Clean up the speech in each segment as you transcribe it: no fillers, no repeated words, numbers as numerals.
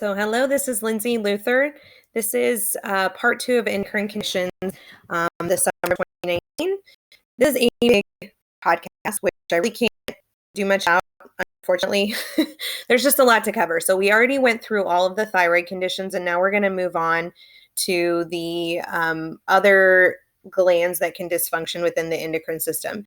So hello, this is Lindsay Luther. This is part 2 of Endocrine Conditions this summer 2019. This is a big podcast, which I really can't do much out, unfortunately. There's just a lot to cover. So we already went through all of the thyroid conditions, and now we're going to move on to the other glands that can dysfunction within the endocrine system.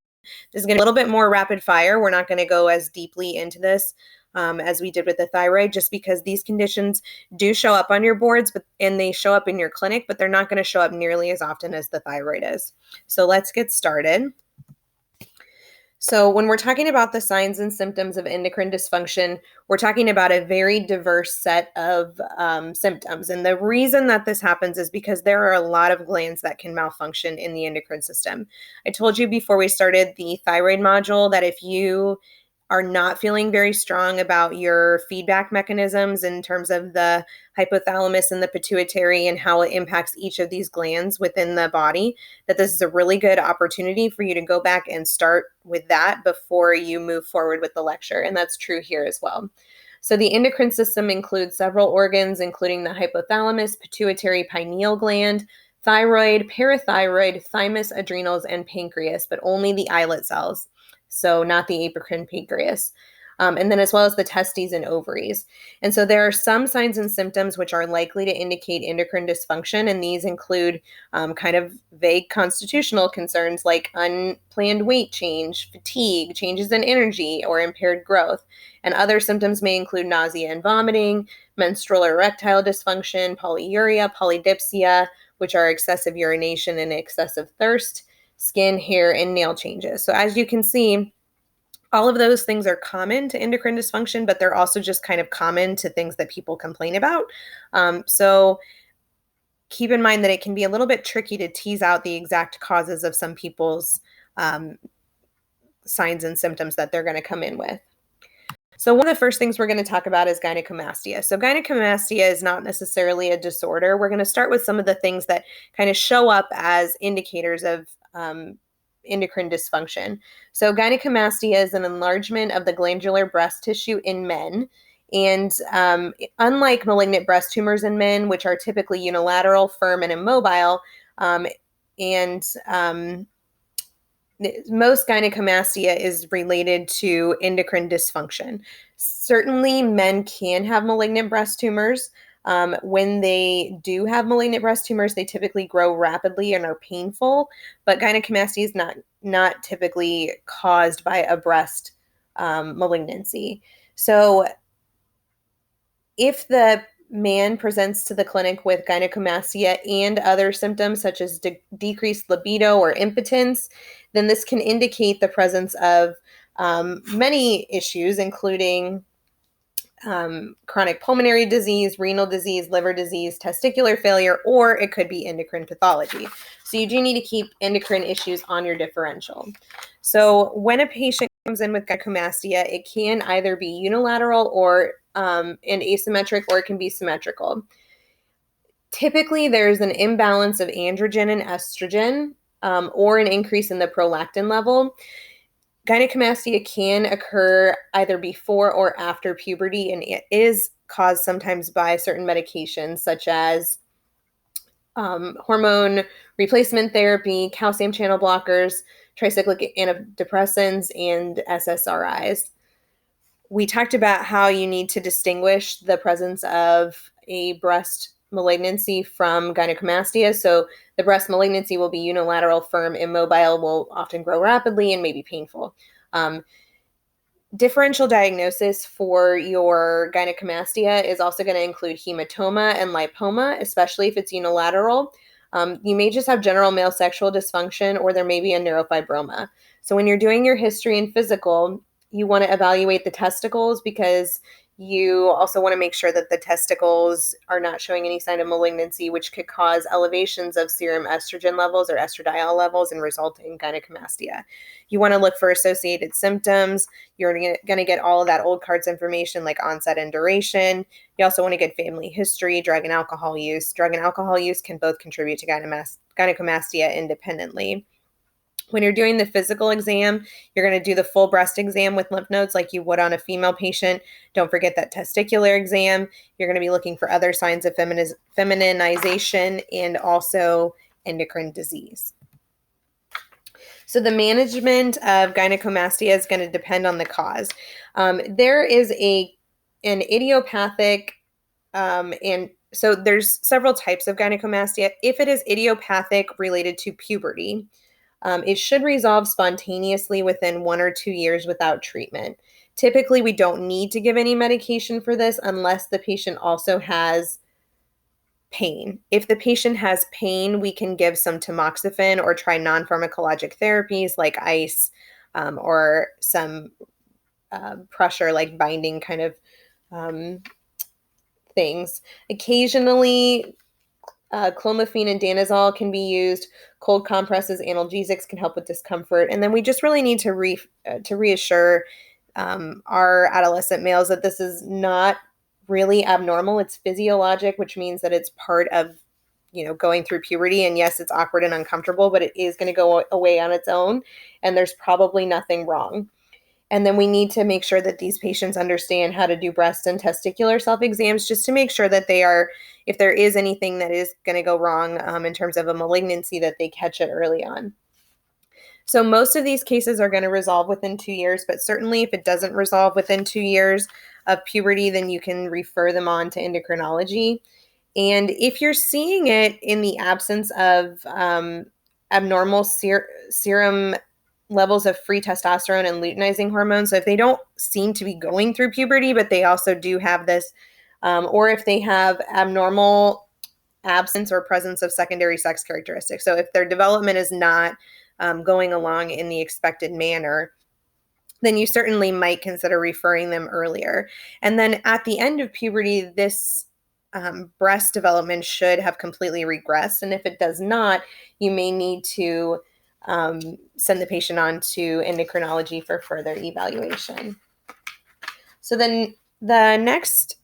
This is going to be a little bit more rapid fire. We're not going to go as deeply into this as we did with the thyroid, just because these conditions do show up on your boards, and they show up in your clinic, but they're not going to show up nearly as often as the thyroid is. So let's get started. So when we're talking about the signs and symptoms of endocrine dysfunction, we're talking about a very diverse set of symptoms. And the reason that this happens is because there are a lot of glands that can malfunction in the endocrine system. I told you before we started the thyroid module that if you are not feeling very strong about your feedback mechanisms in terms of the hypothalamus and the pituitary and how it impacts each of these glands within the body, that this is a really good opportunity for you to go back and start with that before you move forward with the lecture. And that's true here as well. So the endocrine system includes several organs, including the hypothalamus, pituitary, pineal gland, thyroid, parathyroid, thymus, adrenals, and pancreas, but only the islet cells. So not the apocrine pancreas. And then as well as the testes and ovaries. And so there are some signs and symptoms which are likely to indicate endocrine dysfunction, and these include kind of vague constitutional concerns like unplanned weight change, fatigue, changes in energy, or impaired growth. And other symptoms may include nausea and vomiting, menstrual or erectile dysfunction, polyuria, polydipsia, which are excessive urination and excessive thirst, skin, hair, and nail changes. So as you can see, all of those things are common to endocrine dysfunction, but they're also just kind of common to things that people complain about. So keep in mind that it can be a little bit tricky to tease out the exact causes of some people's signs and symptoms that they're going to come in with. So one of the first things we're going to talk about is gynecomastia. So gynecomastia is not necessarily a disorder. We're going to start with some of the things that kind of show up as indicators of endocrine dysfunction. So gynecomastia is an enlargement of the glandular breast tissue in men. And unlike malignant breast tumors in men, which are typically unilateral, firm, and immobile, most gynecomastia is related to endocrine dysfunction. Certainly, men can have malignant breast tumors. When they do have malignant breast tumors, they typically grow rapidly and are painful, but gynecomastia is not typically caused by a breast malignancy. So if the man presents to the clinic with gynecomastia and other symptoms such as decreased libido or impotence, then this can indicate the presence of many issues, including chronic pulmonary disease, renal disease, liver disease, testicular failure, or it could be endocrine pathology. So you do need to keep endocrine issues on your differential. So when a patient comes in with gynecomastia, it can either be unilateral or and asymmetric, or it can be symmetrical. Typically, there's an imbalance of androgen and estrogen, or an increase in the prolactin level. Gynecomastia can occur either before or after puberty, and it is caused sometimes by certain medications such as hormone replacement therapy, calcium channel blockers, tricyclic antidepressants, and SSRIs. We talked about how you need to distinguish the presence of a breast malignancy from gynecomastia. So the breast malignancy will be unilateral, firm, immobile, will often grow rapidly, and may be painful. Differential diagnosis for your gynecomastia is also going to include hematoma and lipoma, especially if it's unilateral. You may just have general male sexual dysfunction, or there may be a neurofibroma. So when you're doing your history and physical, you want to evaluate the testicles, because you also want to make sure that the testicles are not showing any sign of malignancy, which could cause elevations of serum estrogen levels or estradiol levels and result in gynecomastia. You want to look for associated symptoms. You're going to get all of that old cards information like onset and duration. You also want to get family history, drug and alcohol use. Drug and alcohol use can both contribute to gynecomastia independently. When you're doing the physical exam, you're going to do the full breast exam with lymph nodes like you would on a female patient. Don't forget that testicular exam. You're going to be looking for other signs of feminization and also endocrine disease. So the management of gynecomastia is going to depend on the cause. There is an idiopathic, and so there's several types of gynecomastia. If it is idiopathic related to puberty, it should resolve spontaneously within 1 or 2 years without treatment. Typically, we don't need to give any medication for this unless the patient also has pain. If the patient has pain, we can give some tamoxifen or try non-pharmacologic therapies like ice, or some pressure, like binding kind of things. Occasionally, clomiphene and danazol can be used. Cold compresses, analgesics can help with discomfort. And then we just really need to reassure our adolescent males that this is not really abnormal. It's physiologic, which means that it's part of, going through puberty. And yes, it's awkward and uncomfortable, but it is going to go away on its own. And there's probably nothing wrong. And then we need to make sure that these patients understand how to do breast and testicular self-exams just to make sure that they are, if there is anything that is going to go wrong in terms of a malignancy, that they catch it early on. So most of these cases are going to resolve within 2 years, but certainly if it doesn't resolve within 2 years of puberty, then you can refer them on to endocrinology. And if you're seeing it in the absence of abnormal serum levels of free testosterone and luteinizing hormones, so if they don't seem to be going through puberty, but they also do have this, or if they have abnormal absence or presence of secondary sex characteristics, so if their development is not going along in the expected manner, then you certainly might consider referring them earlier. And then at the end of puberty, this breast development should have completely regressed. And if it does not, you may need to send the patient on to endocrinology for further evaluation. So then the next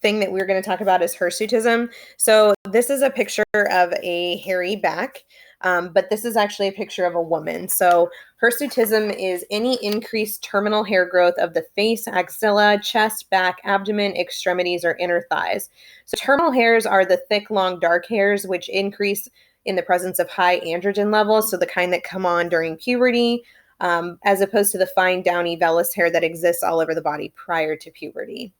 thing that we're going to talk about is hirsutism. So this is a picture of a hairy back, but this is actually a picture of a woman. So hirsutism is any increased terminal hair growth of the face, axilla, chest, back, abdomen, extremities, or inner thighs. So terminal hairs are the thick, long, dark hairs, which increase in the presence of high androgen levels, so the kind that come on during puberty, as opposed to the fine, downy, vellus hair that exists all over the body prior to puberty.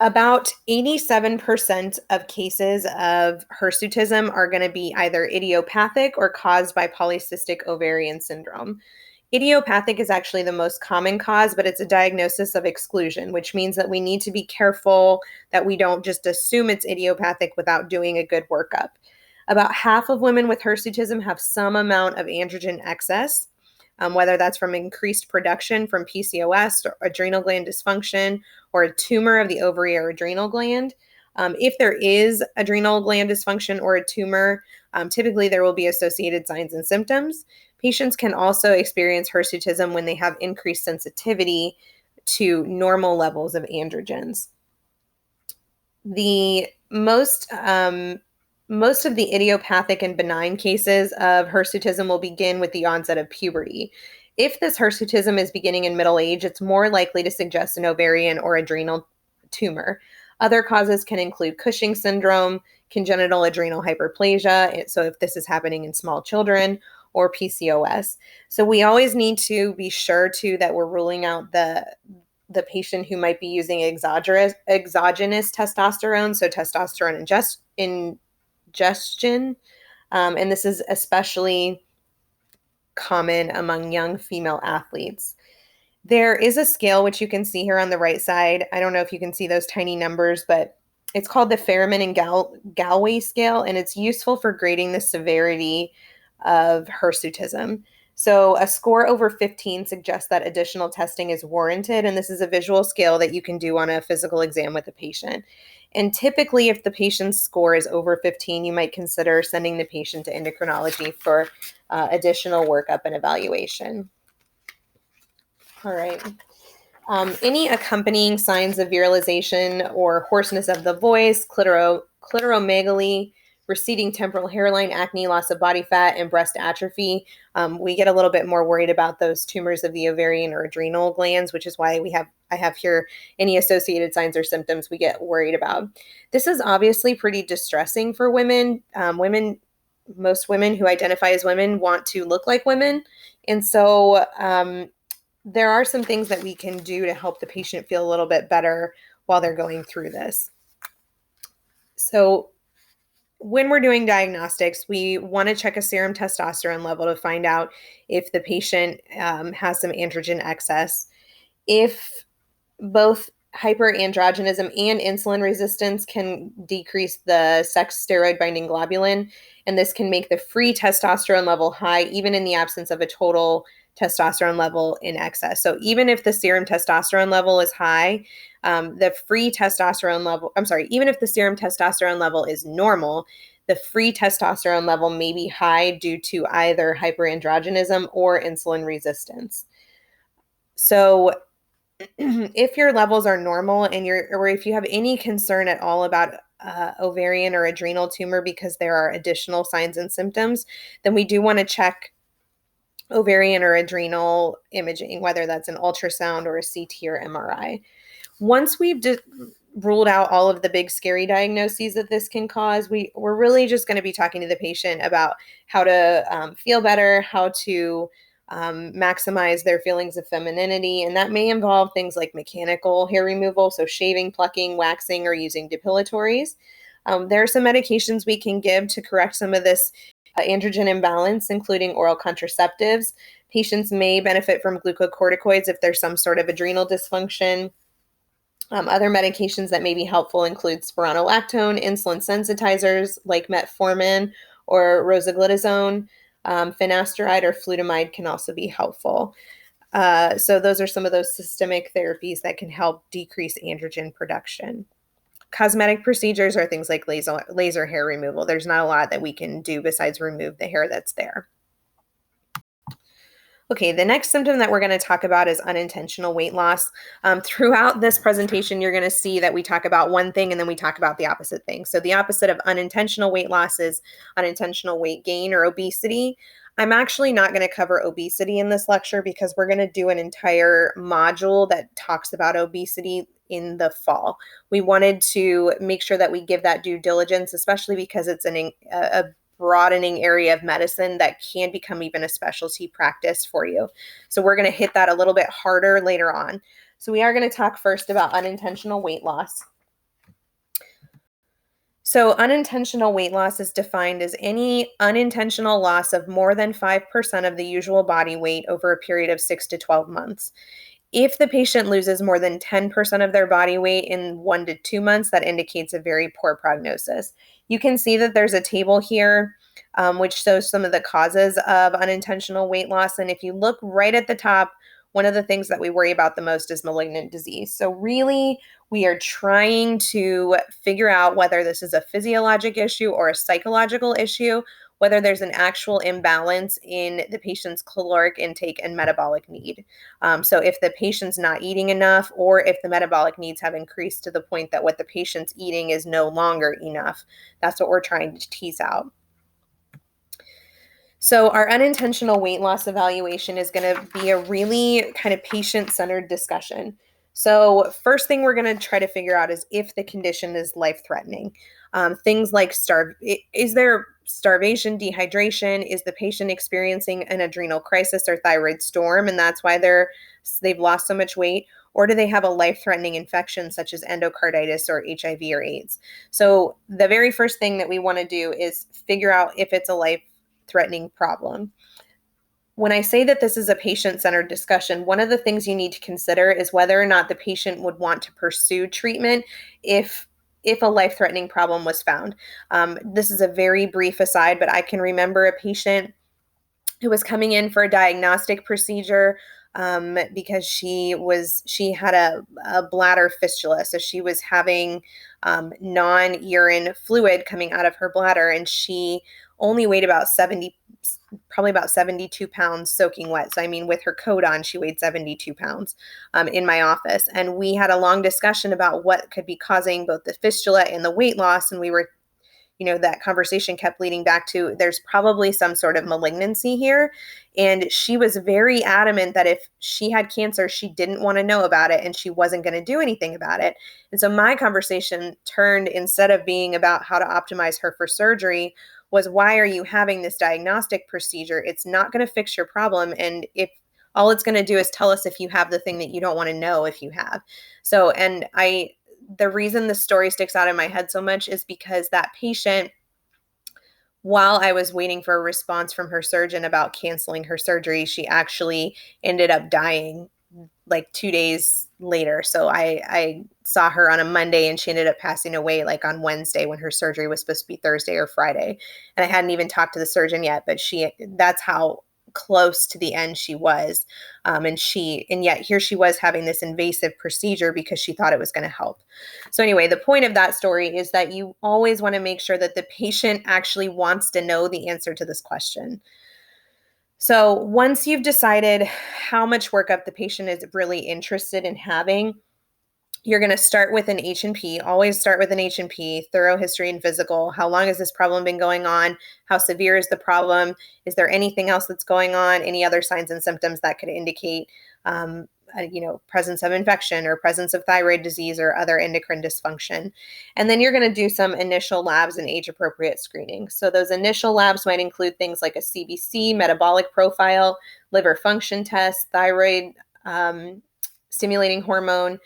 About 87% of cases of hirsutism are going to be either idiopathic or caused by polycystic ovarian syndrome. Idiopathic is actually the most common cause, but it's a diagnosis of exclusion, which means that we need to be careful that we don't just assume it's idiopathic without doing a good workup. About half of women with hirsutism have some amount of androgen excess, whether that's from increased production from PCOS or adrenal gland dysfunction or a tumor of the ovary or adrenal gland. If there is adrenal gland dysfunction or a tumor, typically there will be associated signs and symptoms. Patients can also experience hirsutism when they have increased sensitivity to normal levels of androgens. The most of the idiopathic and benign cases of hirsutism will begin with the onset of puberty. If this hirsutism is beginning in middle age, it's more likely to suggest an ovarian or adrenal tumor. Other causes can include Cushing syndrome, congenital adrenal hyperplasia, so if this is happening in small children, or PCOS. So we always need to be sure too that we're ruling out the patient who might be using exogenous testosterone, so testosterone ingestion, and this is especially common among young female athletes. There is a scale which you can see here on the right side. I don't know if you can see those tiny numbers, but it's called the Ferriman and Galway scale, and it's useful for grading the severity of hirsutism. So a score over 15 suggests that additional testing is warranted, and this is a visual scale that you can do on a physical exam with a patient. And typically, if the patient's score is over 15, you might consider sending the patient to endocrinology for additional workup and evaluation. All right. Any accompanying signs of virilization or hoarseness of the voice, clitoromegaly, receding temporal hairline, acne, loss of body fat, and breast atrophy. We get a little bit more worried about those tumors of the ovarian or adrenal glands, which is why I have here any associated signs or symptoms we get worried about. This is obviously pretty distressing for women. Most women who identify as women want to look like women. And so there are some things that we can do to help the patient feel a little bit better while they're going through this. So when we're doing diagnostics, we want to check a serum testosterone level to find out if the patient has some androgen excess. If both hyperandrogenism and insulin resistance can decrease the sex steroid binding globulin, and this can make the free testosterone level high, even in the absence of a total testosterone level in excess. So even if the serum testosterone level is high, even if the serum testosterone level is normal, the free testosterone level may be high due to either hyperandrogenism or insulin resistance. So if your levels are normal or if you have any concern at all about ovarian or adrenal tumor because there are additional signs and symptoms, then we do want to check ovarian or adrenal imaging, whether that's an ultrasound or a CT or MRI. Once we've ruled out all of the big scary diagnoses that this can cause, we're really just going to be talking to the patient about how to feel better, how to maximize their feelings of femininity. And that may involve things like mechanical hair removal, so shaving, plucking, waxing, or using depilatories. There are some medications we can give to correct some of this androgen imbalance, including oral contraceptives. Patients may benefit from glucocorticoids if there's some sort of adrenal dysfunction. Other medications that may be helpful include spironolactone, insulin sensitizers like metformin or rosiglitazone. Finasteride or flutamide can also be helpful. So those are some of those systemic therapies that can help decrease androgen production. Cosmetic procedures are things like laser hair removal. There's not a lot that we can do besides remove the hair that's there. Okay, the next symptom that we're going to talk about is unintentional weight loss. Throughout this presentation, you're going to see that we talk about one thing and then we talk about the opposite thing. So the opposite of unintentional weight loss is unintentional weight gain or obesity. I'm actually not going to cover obesity in this lecture because we're going to do an entire module that talks about obesity in the fall. We wanted to make sure that we give that due diligence, especially because it's a broadening area of medicine that can become even a specialty practice for you. So we're going to hit that a little bit harder later on. So we are going to talk first about unintentional weight loss. So unintentional weight loss is defined as any unintentional loss of more than 5% of the usual body weight over a period of 6 to 12 months. If the patient loses more than 10% of their body weight in 1 to 2 months, that indicates a very poor prognosis. You can see that there's a table here which shows some of the causes of unintentional weight loss. And if you look right at the top, one of the things that we worry about the most is malignant disease. So really, we are trying to figure out whether this is a physiologic issue or a psychological issue, whether there's an actual imbalance in the patient's caloric intake and metabolic need. So if the patient's not eating enough, or if the metabolic needs have increased to the point that what the patient's eating is no longer enough, that's what we're trying to tease out. So our unintentional weight loss evaluation is going to be a really kind of patient-centered discussion. So first thing we're going to try to figure out is if the condition is life-threatening. Things like is there starvation, dehydration? Is the patient experiencing an adrenal crisis or thyroid storm, and that's why they've lost so much weight? Or do they have a life-threatening infection such as endocarditis or HIV or AIDS? So the very first thing that we want to do is figure out if it's a life-threatening problem. When I say that this is a patient-centered discussion, one of the things you need to consider is whether or not the patient would want to pursue treatment if a life-threatening problem was found. This is a very brief aside, but I can remember a patient who was coming in for a diagnostic procedure because she had a bladder fistula. So she was having non-urine fluid coming out of her bladder, and she only weighed probably about 72 pounds soaking wet. So I mean, with her coat on, she weighed 72 pounds in my office. And we had a long discussion about what could be causing both the fistula and the weight loss. And we were that conversation kept leading back to there's probably some sort of malignancy here. And she was very adamant that if she had cancer, she didn't want to know about it and she wasn't going to do anything about it. And so my conversation turned, instead of being about how to optimize her for surgery, was why are you having this diagnostic procedure? It's not going to fix your problem. And if all it's going to do is tell us if you have the thing that you don't want to know if you have. So, the reason the story sticks out in my head so much is because that patient, while I was waiting for a response from her surgeon about canceling her surgery, she actually ended up dying like 2 days later. So I saw her on a Monday and she ended up passing away like on Wednesday when her surgery was supposed to be Thursday or Friday. And I hadn't even talked to the surgeon yet, but that's how close to the end she was. And yet here she was having this invasive procedure because she thought it was going to help. So anyway, the point of that story is that you always want to make sure that the patient actually wants to know the answer to this question. So once you've decided how much workup the patient is really interested in having, you're going to start with an H&P. Always start with an H&P, thorough history and physical. How long has this problem been going on? How severe is the problem? Is there anything else that's going on? Any other signs and symptoms that could indicate presence of infection or presence of thyroid disease or other endocrine dysfunction. And then you're going to do some initial labs and age-appropriate screening. So those initial labs might include things like a CBC, metabolic profile, liver function test, thyroid stimulating hormone,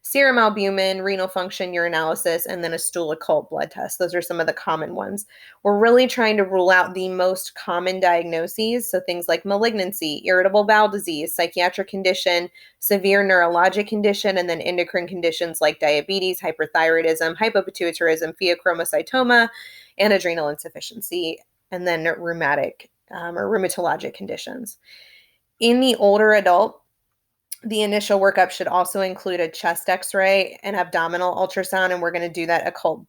serum albumin, renal function, urinalysis, and then a stool occult blood test. Those are some of the common ones. We're really trying to rule out the most common diagnoses, so things like malignancy, irritable bowel disease, psychiatric condition, severe neurologic condition, and then endocrine conditions like diabetes, hyperthyroidism, hypopituitarism, pheochromocytoma, and adrenal insufficiency, and then rheumatic or rheumatologic conditions. In the older adult, the initial workup should also include a chest x-ray, an abdominal ultrasound, and we're going to do that occult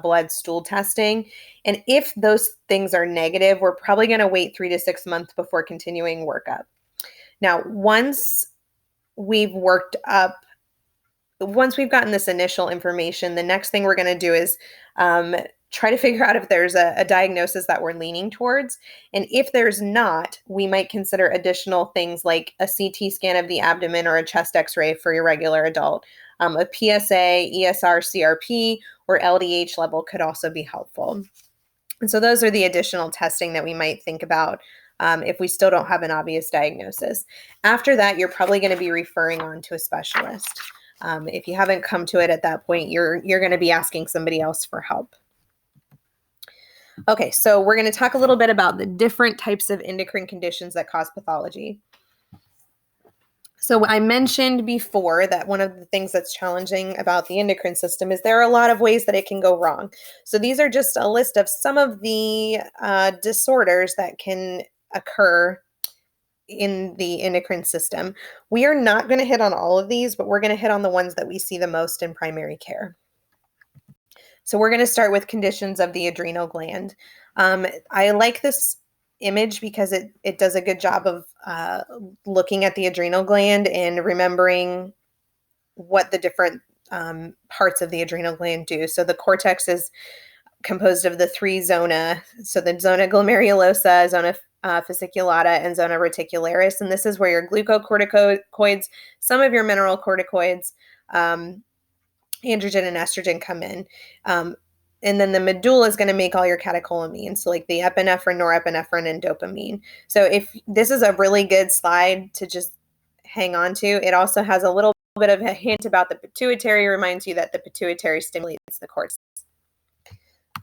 blood stool testing. And if those things are negative, we're probably going to wait 3 to 6 months before continuing workup. Now, once we've gotten this initial information, the next thing we're going to do is try to figure out if there's a diagnosis that we're leaning towards. And if there's not, we might consider additional things like a CT scan of the abdomen or a chest x-ray for your regular adult. A PSA, ESR, CRP, or LDH level could also be helpful. And so those are the additional testing that we might think about if we still don't have an obvious diagnosis. After that, you're probably going to be referring on to a specialist. If you haven't come to it at that point, you're going to be asking somebody else for help. Okay, so we're going to talk a little bit about the different types of endocrine conditions that cause pathology. So I mentioned before that one of the things that's challenging about the endocrine system is there are a lot of ways that it can go wrong. So these are just a list of some of the disorders that can occur in the endocrine system. We are not going to hit on all of these, but we're going to hit on the ones that we see the most in primary care. So we're going to start with conditions of the adrenal gland. I like this image because it does a good job of looking at the adrenal gland and remembering what the different parts of the adrenal gland do. So the cortex is composed of the 3 zona. So the zona glomerulosa, zona fasciculata, and zona reticularis. And this is where your glucocorticoids, some of your mineral corticoids, androgen and estrogen come in. And then the medulla is going to make all your catecholamines, so like the epinephrine, norepinephrine, and dopamine. So if this is a really good slide to just hang on to, it also has a little bit of a hint about the pituitary, reminds you that the pituitary stimulates the cortex.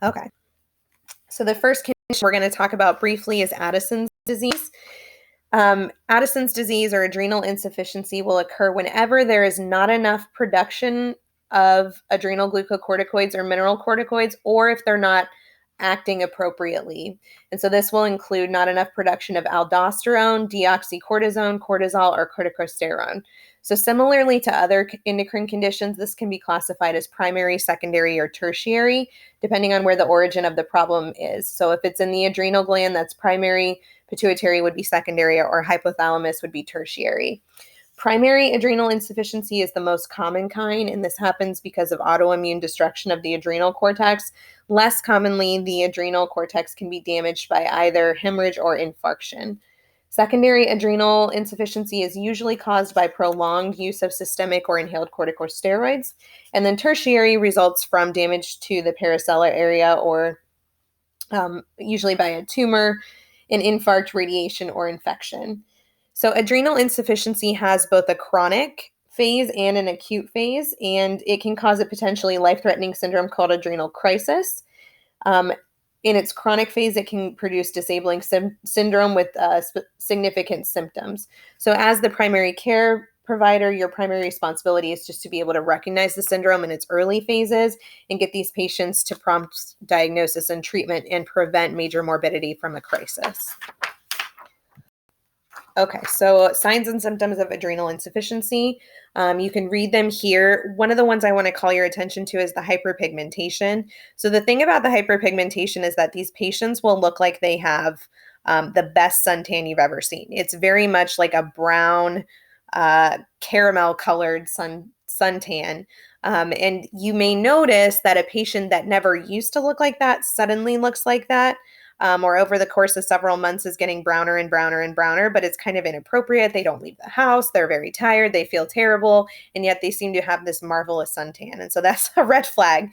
Okay. So the first condition we're going to talk about briefly is Addisons disease. Addisons disease or adrenal insufficiency will occur whenever there is not enough production of adrenal glucocorticoids or mineral corticoids, or if they're not acting appropriately. And so this will include not enough production of aldosterone, deoxycortisone, cortisol, or corticosterone. So similarly to other endocrine conditions, this can be classified as primary, secondary, or tertiary, depending on where the origin of the problem is. So if it's in the adrenal gland, that's primary, pituitary would be secondary, or hypothalamus would be tertiary. Primary adrenal insufficiency is the most common kind, and this happens because of autoimmune destruction of the adrenal cortex. Less commonly, the adrenal cortex can be damaged by either hemorrhage or infarction. Secondary adrenal insufficiency is usually caused by prolonged use of systemic or inhaled corticosteroids, and then tertiary results from damage to the paracellular area or usually by a tumor, an infarct, radiation, or infection. So adrenal insufficiency has both a chronic phase and an acute phase, and it can cause a potentially life-threatening syndrome called adrenal crisis. In its chronic phase, it can produce disabling syndrome with significant symptoms. So as the primary care provider, your primary responsibility is just to be able to recognize the syndrome in its early phases and get these patients to prompt diagnosis and treatment and prevent major morbidity from a crisis. Okay, so signs and symptoms of adrenal insufficiency. You can read them here. One of the ones I want to call your attention to is the hyperpigmentation. So the thing about the hyperpigmentation is that these patients will look like they have the best suntan you've ever seen. It's very much like a brown, caramel colored suntan. And you may notice that a patient that never used to look like that suddenly looks like that. Or over the course of several months is getting browner and browner and browner, but it's kind of inappropriate. They don't leave the house. They're very tired. They feel terrible. And yet they seem to have this marvelous suntan. And so that's a red flag.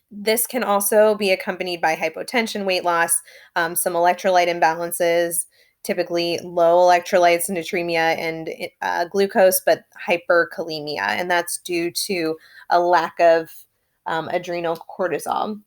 This can also be accompanied by hypotension, weight loss, some electrolyte imbalances, typically low electrolytes, natremia, and glucose, but hyperkalemia. And that's due to a lack of adrenal cortisol.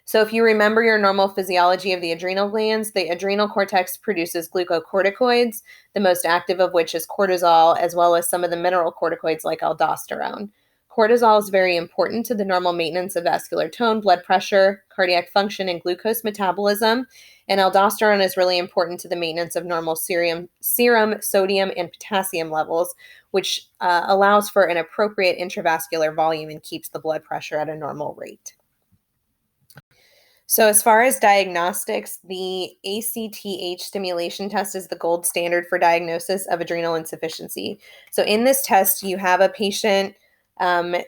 So if you remember your normal physiology of the adrenal glands, the adrenal cortex produces glucocorticoids, the most active of which is cortisol, as well as some of the mineral corticoids like aldosterone. Cortisol is very important to the normal maintenance of vascular tone, blood pressure, cardiac function, and glucose metabolism. And aldosterone is really important to the maintenance of normal serum, sodium, and potassium levels, which allows for an appropriate intravascular volume and keeps the blood pressure at a normal rate. So as far as diagnostics, the ACTH stimulation test is the gold standard for diagnosis of adrenal insufficiency. So in this test, you have a patient and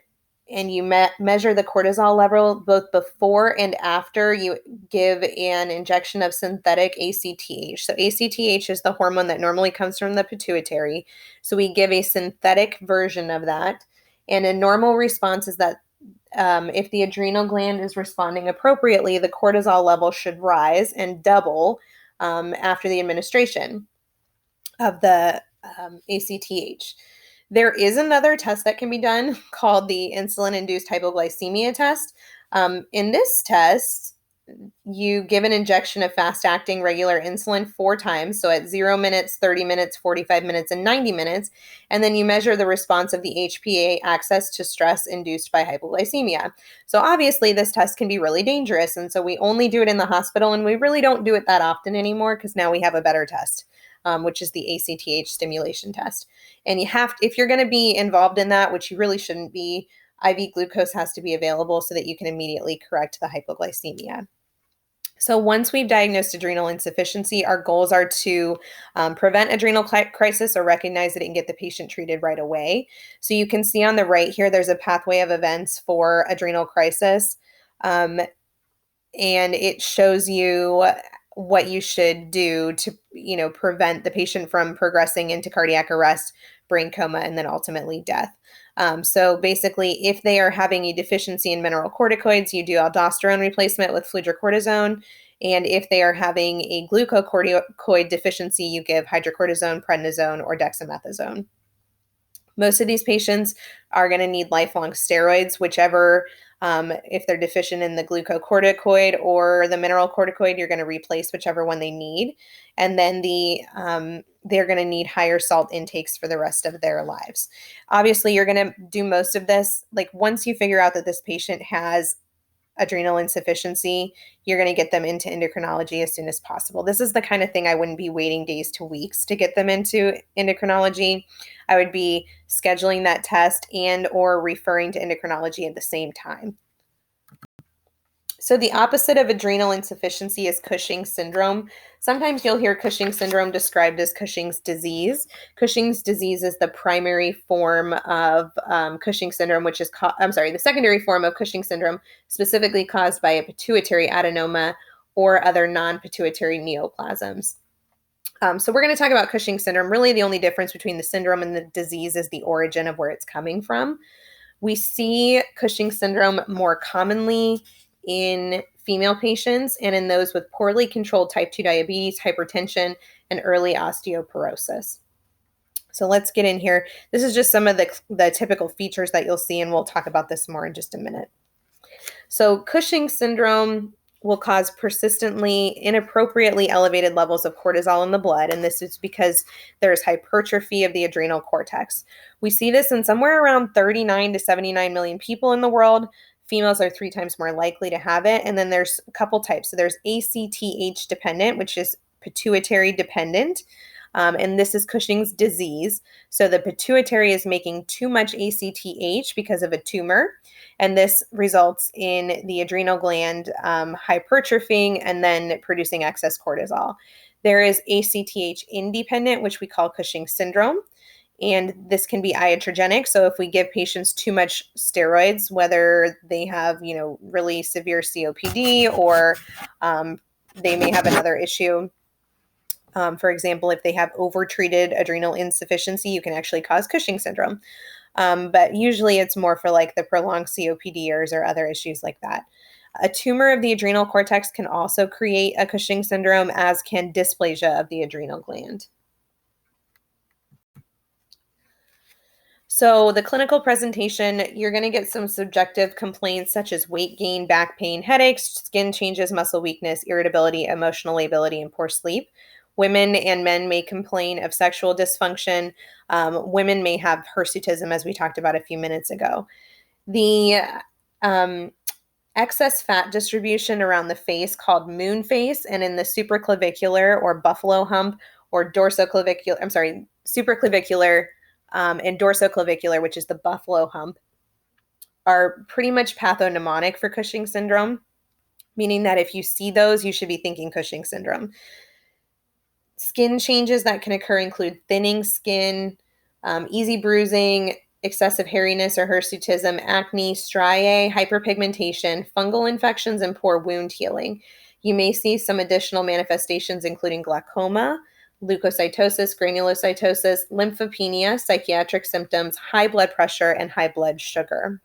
you measure the cortisol level both before and after you give an injection of synthetic ACTH. So ACTH is the hormone that normally comes from the pituitary. So we give a synthetic version of that. And a normal response is that if the adrenal gland is responding appropriately, the cortisol level should rise and double after the administration of the ACTH. There is another test that can be done called the insulin-induced hypoglycemia test. In this test, you give an injection of fast-acting regular insulin 4 times, so at 0 minutes, 30 minutes, 45 minutes, and 90 minutes, and then you measure the response of the HPA axis to stress induced by hypoglycemia. So obviously this test can be really dangerous, and so we only do it in the hospital, and we really don't do it that often anymore because now we have a better test, which is the ACTH stimulation test. And you have to, if you're going to be involved in that, which you really shouldn't be, IV glucose has to be available so that you can immediately correct the hypoglycemia. So once we've diagnosed adrenal insufficiency, our goals are to prevent adrenal crisis or recognize it and get the patient treated right away. So you can see on the right here, there's a pathway of events for adrenal crisis. And it shows you what you should do to, prevent the patient from progressing into cardiac arrest, brain coma, and then ultimately death. So basically, if they are having a deficiency in mineral corticoids, you do aldosterone replacement with fludrocortisone. And if they are having a glucocorticoid deficiency, you give hydrocortisone, prednisone, or dexamethasone. Most of these patients are going to need lifelong steroids, whichever, if they're deficient in the glucocorticoid or the mineral corticoid, you're going to replace whichever one they need. And then they're going to need higher salt intakes for the rest of their lives. Obviously, you're going to do most of this. Like once you figure out that this patient has adrenal insufficiency, you're going to get them into endocrinology as soon as possible. This is the kind of thing I wouldn't be waiting days to weeks to get them into endocrinology. I would be scheduling that test and or referring to endocrinology at the same time. So the opposite of adrenal insufficiency is Cushing syndrome. Sometimes you'll hear Cushing syndrome described as Cushing's disease. Cushing's disease is the primary form of Cushing syndrome, which is, the secondary form of Cushing syndrome, specifically caused by a pituitary adenoma or other non-pituitary neoplasms. So we're going to talk about Cushing syndrome. Really, the only difference between the syndrome and the disease is the origin of where it's coming from. We see Cushing syndrome more commonly in female patients and in those with poorly controlled type 2 diabetes, hypertension, and early osteoporosis. So let's get in here. This is just some of the typical features that you'll see, and we'll talk about this more in just a minute. So Cushing syndrome will cause persistently inappropriately elevated levels of cortisol in the blood, and this is because there's hypertrophy of the adrenal cortex. We see this in somewhere around 39 to 79 million people in the world. Females are 3 times more likely to have it, and then there's a couple types. So there's ACTH dependent, which is pituitary dependent, and this is Cushing's disease. So the pituitary is making too much ACTH because of a tumor, and this results in the adrenal gland hypertrophying and then producing excess cortisol. There is ACTH independent, which we call Cushing syndrome, and this can be iatrogenic. So if we give patients too much steroids, whether they have, really severe COPD or they may have another issue. For example, if they have overtreated adrenal insufficiency, you can actually cause Cushing syndrome. But usually it's more for like the prolonged COPDers or other issues like that. A tumor of the adrenal cortex can also create a Cushing syndrome, as can dysplasia of the adrenal gland. So the clinical presentation, you're going to get some subjective complaints such as weight gain, back pain, headaches, skin changes, muscle weakness, irritability, emotional lability, and poor sleep. Women and men may complain of sexual dysfunction. Women may have hirsutism, as we talked about a few minutes ago. The excess fat distribution around the face, called moon face, and in the supraclavicular or buffalo hump or supraclavicular and dorsoclavicular, which is the buffalo hump, are pretty much pathognomonic for Cushing syndrome, meaning that if you see those, you should be thinking Cushing syndrome. Skin changes that can occur include thinning skin, easy bruising, excessive hairiness or hirsutism, acne, striae, hyperpigmentation, fungal infections, and poor wound healing. You may see some additional manifestations including glaucoma, leukocytosis, granulocytosis, lymphopenia, psychiatric symptoms, high blood pressure, and high blood sugar.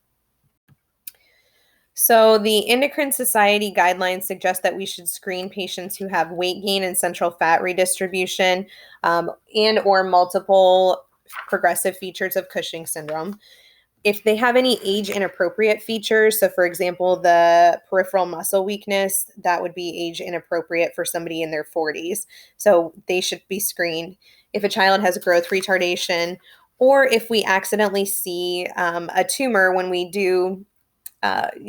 So the Endocrine Society guidelines suggest that we should screen patients who have weight gain and central fat redistribution and or multiple progressive features of Cushing syndrome. If they have any age inappropriate features, so for example, the peripheral muscle weakness, that would be age inappropriate for somebody in their 40s. So they should be screened. If a child has growth retardation, or if we accidentally see a tumor when we do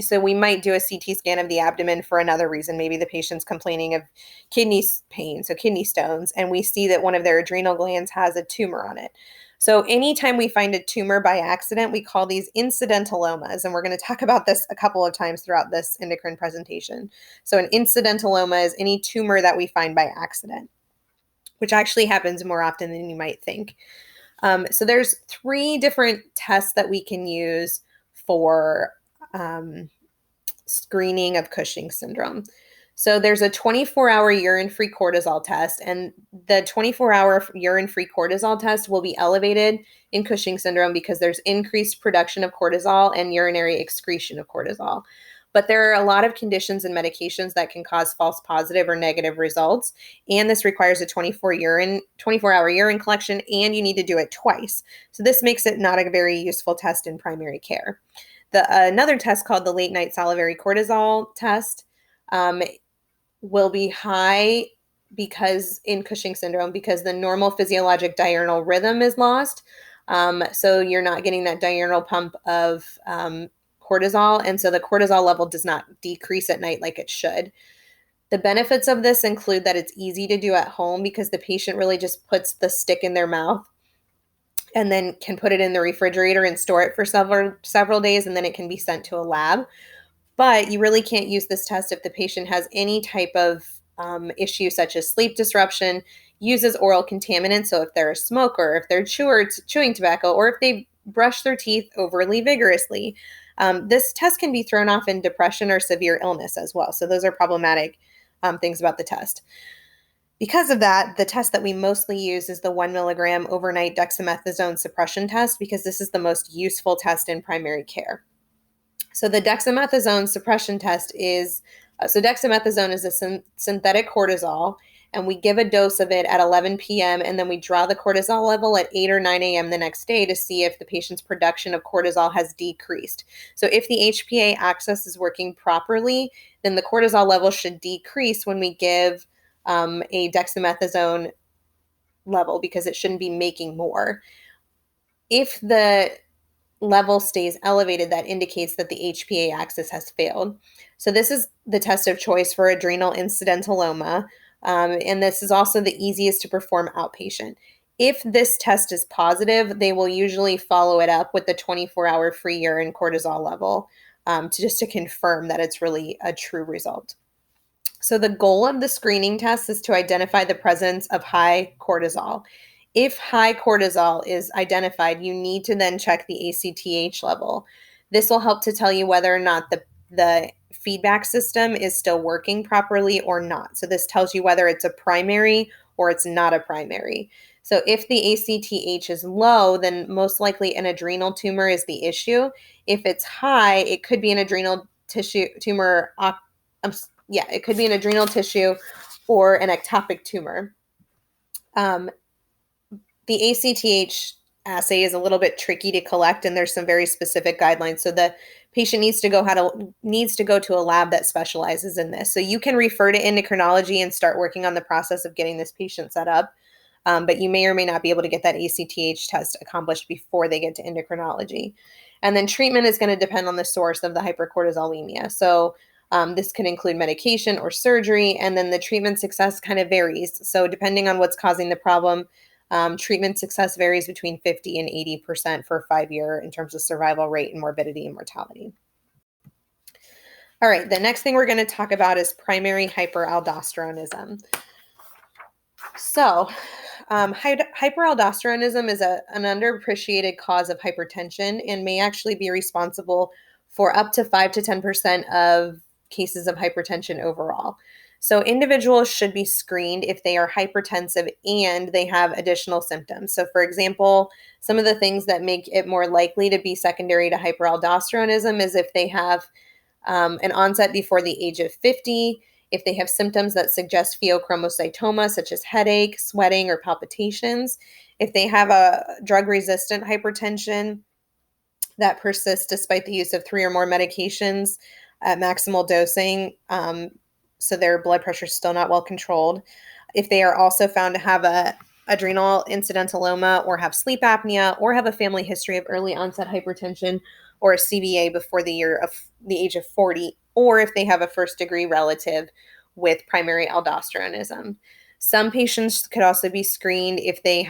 so we might do a CT scan of the abdomen for another reason. Maybe the patient's complaining of kidney pain, so kidney stones, and we see that one of their adrenal glands has a tumor on it. So anytime we find a tumor by accident, we call these incidentallomas, and we're going to talk about this a couple of times throughout this endocrine presentation. So an incidentaloma is any tumor that we find by accident, which actually happens more often than you might think. So there's 3 different tests that we can use for screening of Cushing syndrome. So there's a 24-hour urine-free cortisol test, and the 24-hour urine-free cortisol test will be elevated in Cushing syndrome because there's increased production of cortisol and urinary excretion of cortisol. But there are a lot of conditions and medications that can cause false positive or negative results, and this requires a 24-hour urine collection, and you need to do it twice. So this makes it not a very useful test in primary care. Another test called the late night salivary cortisol test will be high because in Cushing syndrome, because the normal physiologic diurnal rhythm is lost. So you're not getting that diurnal pump of cortisol. And so the cortisol level does not decrease at night like it should. The benefits of this include that it's easy to do at home because the patient really just puts the stick in their mouth and then can put it in the refrigerator and store it for several days, and then it can be sent to a lab. But you really can't use this test if the patient has any type of issue such as sleep disruption, uses oral contaminants, so if they're a smoker, if they're chewing tobacco, or if they brush their teeth overly vigorously. This test can be thrown off in depression or severe illness as well. So those are problematic things about the test. Because of that, the test that we mostly use is the 1 milligram overnight dexamethasone suppression test, because this is the most useful test in primary care. So the dexamethasone suppression test is, dexamethasone is a synthetic cortisol, and we give a dose of it at 11 p.m., and then we draw the cortisol level at 8 or 9 a.m. the next day to see if the patient's production of cortisol has decreased. So if the HPA axis is working properly, then the cortisol level should decrease when we give a dexamethasone level, because it shouldn't be making more. If the level stays elevated, that indicates that the HPA axis has failed. So this is the test of choice for adrenal incidentalloma, and this is also the easiest to perform outpatient. If this test is positive, they will usually follow it up with the 24-hour free urine cortisol level to confirm that it's really a true result. So the goal of the screening test is to identify the presence of high cortisol. If high cortisol is identified, you need to then check the ACTH level. This will help to tell you whether or not the feedback system is still working properly or not. So this tells you whether it's a primary or it's not a primary. So if the ACTH is low, then most likely an adrenal tumor is the issue. If it's high, it could be an adrenal tumor. It could be an adrenal tissue or an ectopic tumor. The ACTH assay is a little bit tricky to collect, and there's some very specific guidelines. So the patient needs to go to a lab that specializes in this. So you can refer to endocrinology and start working on the process of getting this patient set up. But you may or may not be able to get that ACTH test accomplished before they get to endocrinology. And then treatment is going to depend on the source of the hypercortisolemia. So this can include medication or surgery, and then the treatment success kind of varies. So depending on what's causing the problem, treatment success varies between 50 and 80% for 5-year in terms of survival rate and morbidity and mortality. All right, the next thing we're going to talk about is primary hyperaldosteronism. So hyperaldosteronism is an underappreciated cause of hypertension and may actually be responsible for up to 5 to 10% of cases of hypertension overall. So individuals should be screened if they are hypertensive and they have additional symptoms. So for example, some of the things that make it more likely to be secondary to hyperaldosteronism is if they have an onset before the age of 50, if they have symptoms that suggest pheochromocytoma, such as headache, sweating, or palpitations, if they have a drug-resistant hypertension that persists despite the use of 3 or more medications at maximal dosing, so their blood pressure is still not well controlled. If they are also found to have a adrenal incidentalloma or have sleep apnea or have a family history of early onset hypertension or a CVA before the age of 40, or if they have a first degree relative with primary aldosteronism. Some patients could also be screened if they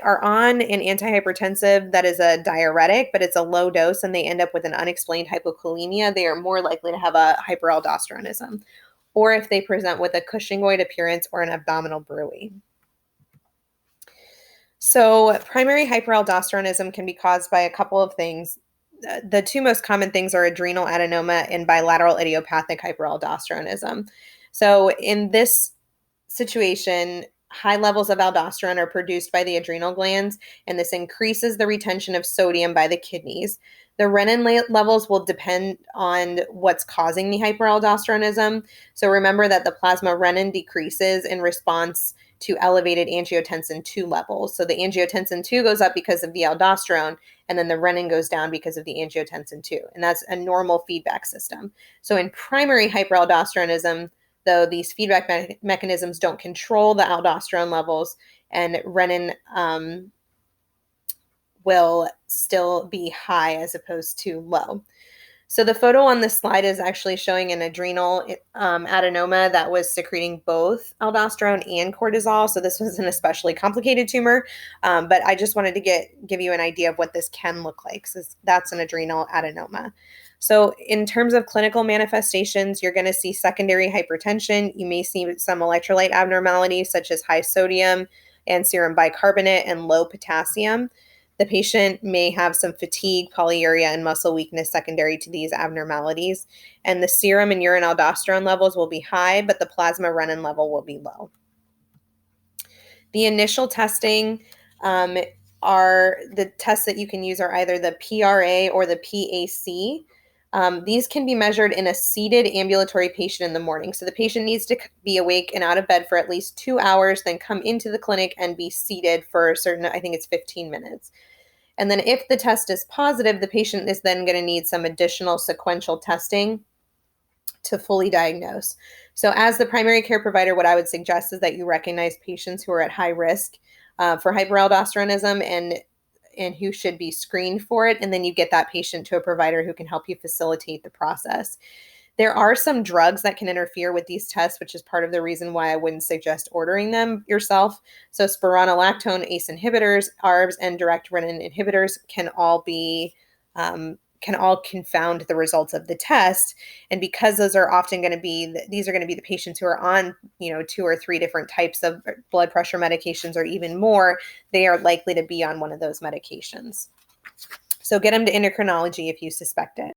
are on an antihypertensive that is a diuretic, but it's a low dose and they end up with an unexplained hypokalemia, they are more likely to have a hyperaldosteronism, or if they present with a Cushingoid appearance or an abdominal bruit. So primary hyperaldosteronism can be caused by a couple of things. The 2 most common things are adrenal adenoma and bilateral idiopathic hyperaldosteronism. So in this situation, high levels of aldosterone are produced by the adrenal glands, and this increases the retention of sodium by the kidneys. The renin levels will depend on what's causing the hyperaldosteronism. So remember that the plasma renin decreases in response to elevated angiotensin II levels. So the angiotensin II goes up because of the aldosterone, and then the renin goes down because of the angiotensin II. And that's a normal feedback system. So in primary hyperaldosteronism, though, these feedback mechanisms don't control the aldosterone levels, and renin will still be high as opposed to low. So the photo on this slide is actually showing an adrenal adenoma that was secreting both aldosterone and cortisol. So this was an especially complicated tumor, but I just wanted to give you an idea of what this can look like. So that's an adrenal adenoma. So in terms of clinical manifestations, you're going to see secondary hypertension. You may see some electrolyte abnormalities such as high sodium and serum bicarbonate and low potassium. The patient may have some fatigue, polyuria, and muscle weakness secondary to these abnormalities. And the serum and urine aldosterone levels will be high, but the plasma renin level will be low. The initial testing are the tests that you can use are either the PRA or the PAC. These can be measured in a seated ambulatory patient in the morning. So the patient needs to be awake and out of bed for at least 2 hours, then come into the clinic and be seated for a certain, I think it's 15 minutes. And then if the test is positive, the patient is then going to need some additional sequential testing to fully diagnose. So as the primary care provider, what I would suggest is that you recognize patients who are at high risk for hyperaldosteronism and who should be screened for it. And then you get that patient to a provider who can help you facilitate the process. There are some drugs that can interfere with these tests, which is part of the reason why I wouldn't suggest ordering them yourself. So spironolactone, ACE inhibitors, ARBs, and direct renin inhibitors can all confound the results of the test. And because those are often going to be, these are going to be the patients who are on, 2 or 3 different types of blood pressure medications or even more, they are likely to be on one of those medications. So get them to endocrinology if you suspect it.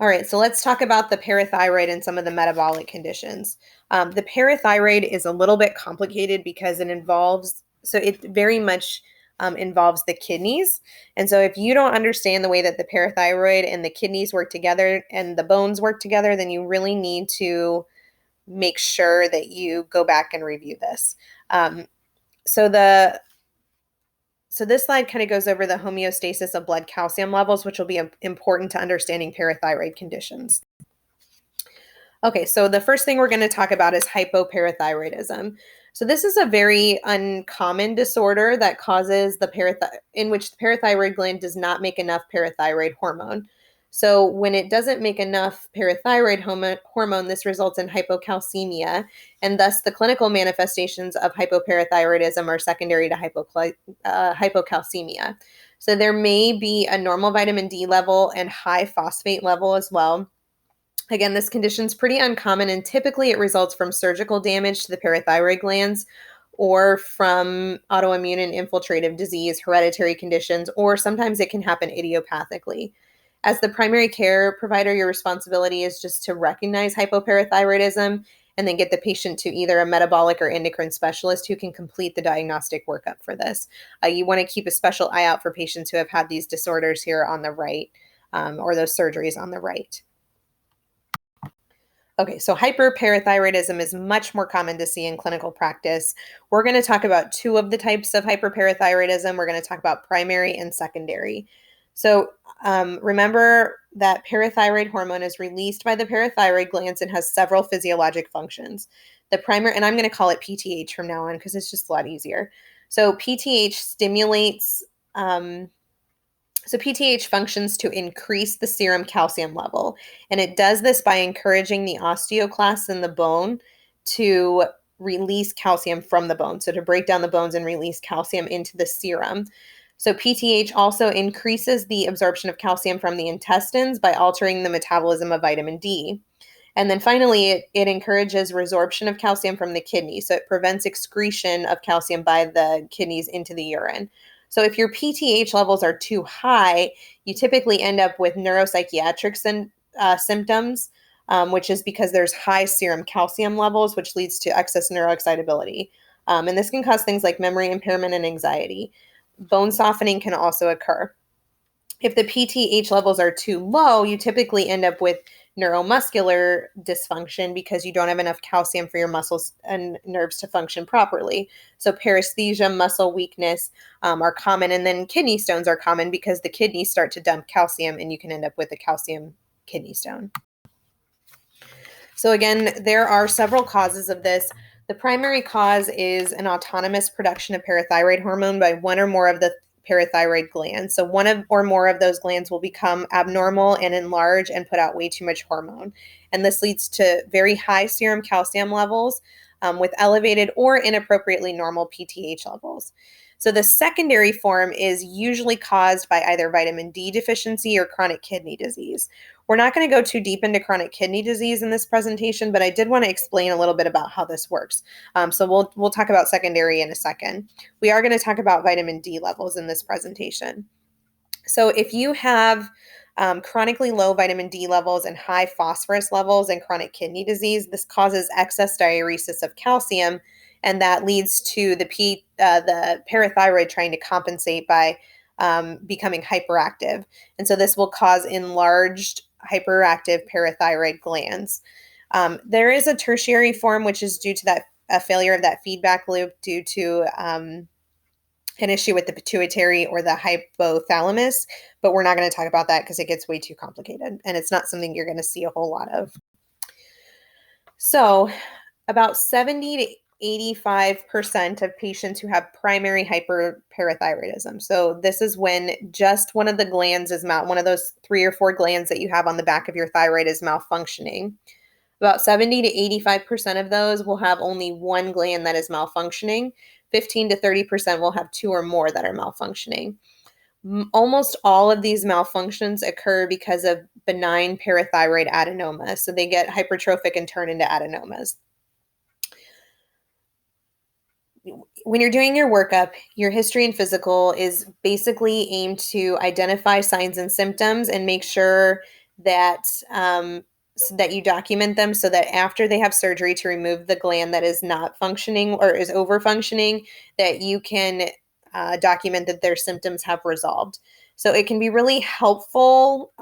All right, so let's talk about the parathyroid and some of the metabolic conditions. The parathyroid is a little bit complicated because it very much involves the kidneys. And so if you don't understand the way that the parathyroid and the kidneys work together and the bones work together, then you really need to make sure that you go back and review this. So this slide kind of goes over the homeostasis of blood calcium levels, which will be important to understanding parathyroid conditions. Okay, so the first thing we're going to talk about is hypoparathyroidism. So this is a very uncommon disorder that causes in which the parathyroid gland does not make enough parathyroid hormone. So when it doesn't make enough parathyroid hormone, this results in hypocalcemia, and thus the clinical manifestations of hypoparathyroidism are secondary to hypocalcemia. So there may be a normal vitamin D level and high phosphate level as well. Again, this condition is pretty uncommon, and typically it results from surgical damage to the parathyroid glands or from autoimmune and infiltrative disease, hereditary conditions, or sometimes it can happen idiopathically. As the primary care provider, your responsibility is just to recognize hypoparathyroidism and then get the patient to either a metabolic or endocrine specialist who can complete the diagnostic workup for this. You want to keep a special eye out for patients who have had these disorders here on the right, or those surgeries on the right. Okay, so hyperparathyroidism is much more common to see in clinical practice. We're going to talk about 2 of the types of hyperparathyroidism. We're going to talk about primary and secondary. So remember that parathyroid hormone is released by the parathyroid glands and has several physiologic functions. The primary, and I'm going to call it PTH from now on because it's just a lot easier. So PTH stimulates So PTH functions to increase the serum calcium level, and it does this by encouraging the osteoclasts in the bone to release calcium from the bone, so to break down the bones and release calcium into the serum. So PTH also increases the absorption of calcium from the intestines by altering the metabolism of vitamin D. And then finally, it encourages resorption of calcium from the kidney, so it prevents excretion of calcium by the kidneys into the urine. So if your PTH levels are too high, you typically end up with neuropsychiatric symptoms, which is because there's high serum calcium levels, which leads to excess neuroexcitability. And this can cause things like memory impairment and anxiety. Bone softening can also occur. If the PTH levels are too low, you typically end up with neuromuscular dysfunction because you don't have enough calcium for your muscles and nerves to function properly. So paresthesia, muscle weakness are common, and then kidney stones are common because the kidneys start to dump calcium and you can end up with a calcium kidney stone. So again, there are several causes of this. The primary cause is an autonomous production of parathyroid hormone by one or more of the parathyroid glands. So one of or more of those glands will become abnormal and enlarge and put out way too much hormone. And this leads to very high serum calcium levels with elevated or inappropriately normal PTH levels. So the secondary form is usually caused by either vitamin D deficiency or chronic kidney disease. We're not going to go too deep into chronic kidney disease in this presentation, but I did want to explain a little bit about how this works. So we'll talk about secondary in a second. We are going to talk about vitamin D levels in this presentation. So if you have chronically low vitamin D levels and high phosphorus levels in chronic kidney disease, this causes excess diuresis of calcium, and that leads to the parathyroid trying to compensate by becoming hyperactive. And so this will cause enlarged hyperactive parathyroid glands. There is a tertiary form, which is due to that a failure of that feedback loop due to an issue with the pituitary or the hypothalamus, but we're not going to talk about that because it gets way too complicated and it's not something you're going to see a whole lot of. So about 70 to 85% of patients who have primary hyperparathyroidism. So this is when just one of the glands is one of those 3 or 4 glands that you have on the back of your thyroid is malfunctioning. About 70 to 85% of those will have only one gland that is malfunctioning. 15 to 30% will have 2 or more that are malfunctioning. Almost all of these malfunctions occur because of benign parathyroid adenomas. So they get hypertrophic and turn into adenomas. When you're doing your workup, your history and physical is basically aimed to identify signs and symptoms and make sure that so that you document them so that after they have surgery to remove the gland that is not functioning or is over functioning, that you can document that their symptoms have resolved. So it can be really helpful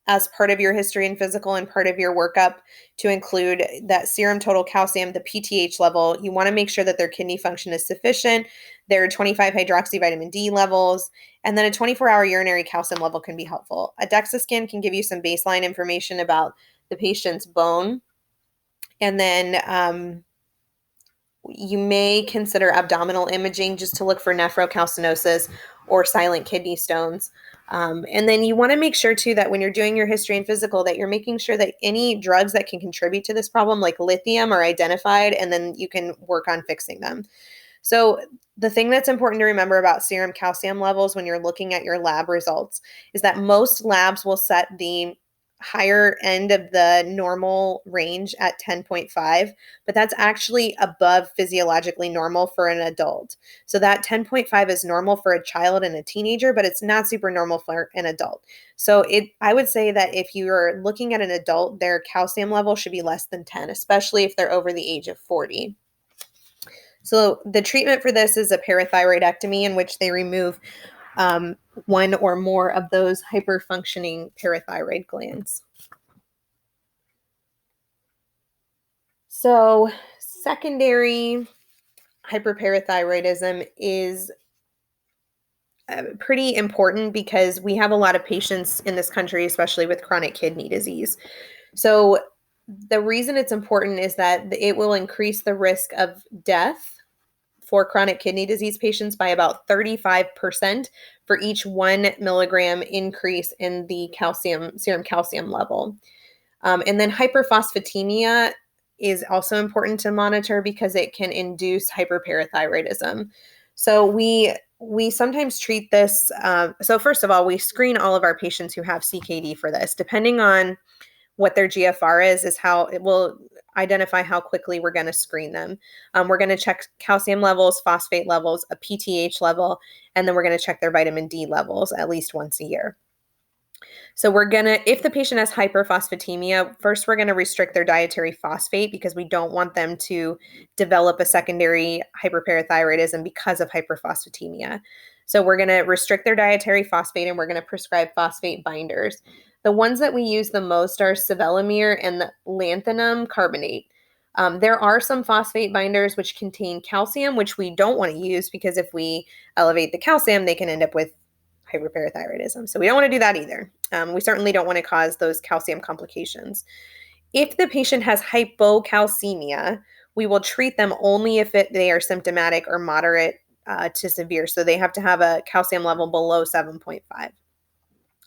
as part of your history and physical and part of your workup to include that serum total calcium, the PTH level. You want to make sure that their kidney function is sufficient, their 25 hydroxy vitamin D levels, and then a 24-hour urinary calcium level can be helpful. A DEXA scan can give you some baseline information about the patient's bone. And then you may consider abdominal imaging just to look for nephrocalcinosis or silent kidney stones. And then you want to make sure too that when you're doing your history and physical that you're making sure that any drugs that can contribute to this problem like lithium are identified, and then you can work on fixing them. So the thing that's important to remember about serum calcium levels when you're looking at your lab results is that most labs will set the higher end of the normal range at 10.5, but that's actually above physiologically normal for an adult. So that 10.5 is normal for a child and a teenager, but it's not super normal for an adult. So I would say that if you're looking at an adult, their calcium level should be less than 10, especially if they're over the age of 40. So the treatment for this is a parathyroidectomy in which they remove one or more of those hyperfunctioning parathyroid glands. So secondary hyperparathyroidism is pretty important because we have a lot of patients in this country, especially with chronic kidney disease. So the reason it's important is that it will increase the risk of death for chronic kidney disease patients by about 35% for each 1 milligram increase in the serum calcium level. And then hyperphosphatemia is also important to monitor because it can induce hyperparathyroidism. So we sometimes treat this. So first of all, we screen all of our patients who have CKD for this. Depending on what their GFR is how it will identify how quickly we're going to screen them. We're going to check calcium levels, phosphate levels, a PTH level, and then we're going to check their vitamin D levels at least once a year. So if the patient has hyperphosphatemia, first we're going to restrict their dietary phosphate because we don't want them to develop a secondary hyperparathyroidism because of hyperphosphatemia. So we're going to restrict their dietary phosphate and we're going to prescribe phosphate binders. The ones that we use the most are sevelamer and the lanthanum carbonate. There are some phosphate binders which contain calcium, which we don't want to use because if we elevate the calcium, they can end up with hyperparathyroidism. So we don't want to do that either. We certainly don't want to cause those calcium complications. If the patient has hypocalcemia, we will treat them only if they are symptomatic or moderate to severe. So they have to have a calcium level below 7.5.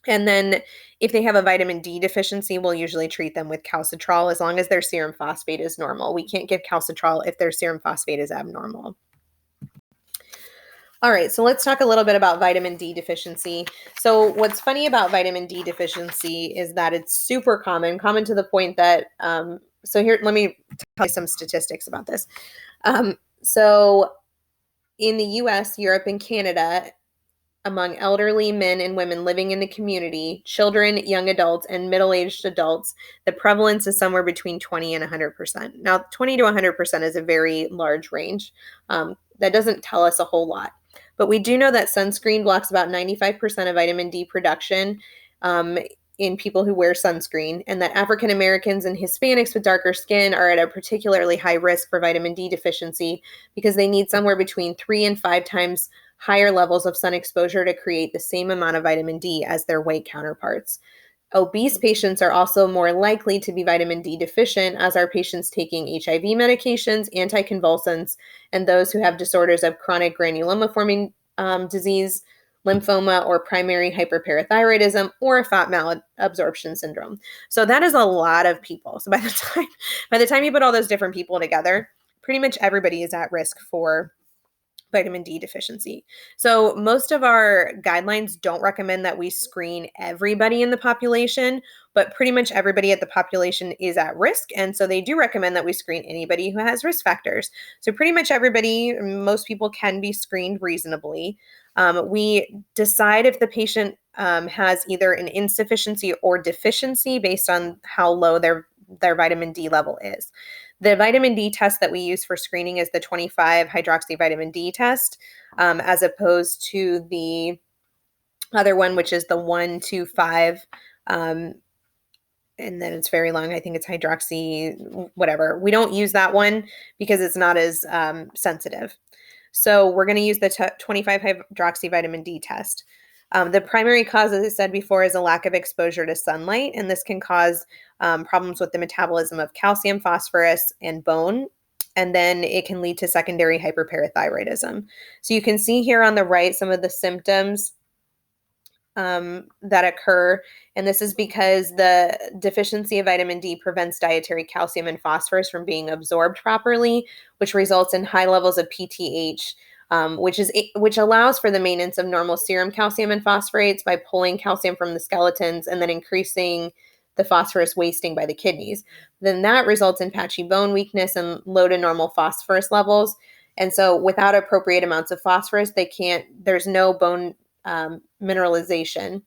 And then if they have a vitamin D deficiency, we'll usually treat them with calcitrol as long as their serum phosphate is normal. We can't give calcitrol if their serum phosphate is abnormal. All right, so let's talk a little bit about vitamin D deficiency. So what's funny about vitamin D deficiency is that it's super common to the point that, so here, let me tell you some statistics about this. So in the US, Europe, and Canada, among elderly men and women living in the community, children, young adults, and middle-aged adults, the prevalence is somewhere between 20 and 100%. Now, 20 to 100% is a very large range. That doesn't tell us a whole lot. But we do know that sunscreen blocks about 95% of vitamin D production in people who wear sunscreen, and that African Americans and Hispanics with darker skin are at a particularly high risk for vitamin D deficiency because they need somewhere between 3 and 5 times higher levels of sun exposure to create the same amount of vitamin D as their white counterparts. Obese patients are also more likely to be vitamin D deficient, as are patients taking HIV medications, anticonvulsants, and those who have disorders of chronic granuloma-forming disease, lymphoma, or primary hyperparathyroidism, or fat malabsorption syndrome. So that is a lot of people. So by the time you put all those different people together, pretty much everybody is at risk for vitamin D deficiency. So most of our guidelines don't recommend that we screen everybody in the population, but pretty much everybody at the population is at risk. And so they do recommend that we screen anybody who has risk factors. So pretty much everybody, most people can be screened reasonably. We decide if the patient has either an insufficiency or deficiency based on how low their vitamin D level is. The vitamin D test that we use for screening is the 25-hydroxyvitamin D test, as opposed to the other one, which is the 1,2,5, and then it's very long. I think it's hydroxy, whatever. We don't use that one because it's not as sensitive. So we're going to use the 25-hydroxyvitamin D test. The primary cause, as I said before, is a lack of exposure to sunlight, and this can cause problems with the metabolism of calcium, phosphorus, and bone, and then it can lead to secondary hyperparathyroidism. So you can see here on the right some of the symptoms that occur, and this is because the deficiency of vitamin D prevents dietary calcium and phosphorus from being absorbed properly, which results in high levels of PTH, which allows for the maintenance of normal serum calcium and phosphates by pulling calcium from the skeletons and then increasing the phosphorus wasting by the kidneys. Then that results in patchy bone weakness and low to normal phosphorus levels. And so without appropriate amounts of phosphorus, there's no bone mineralization.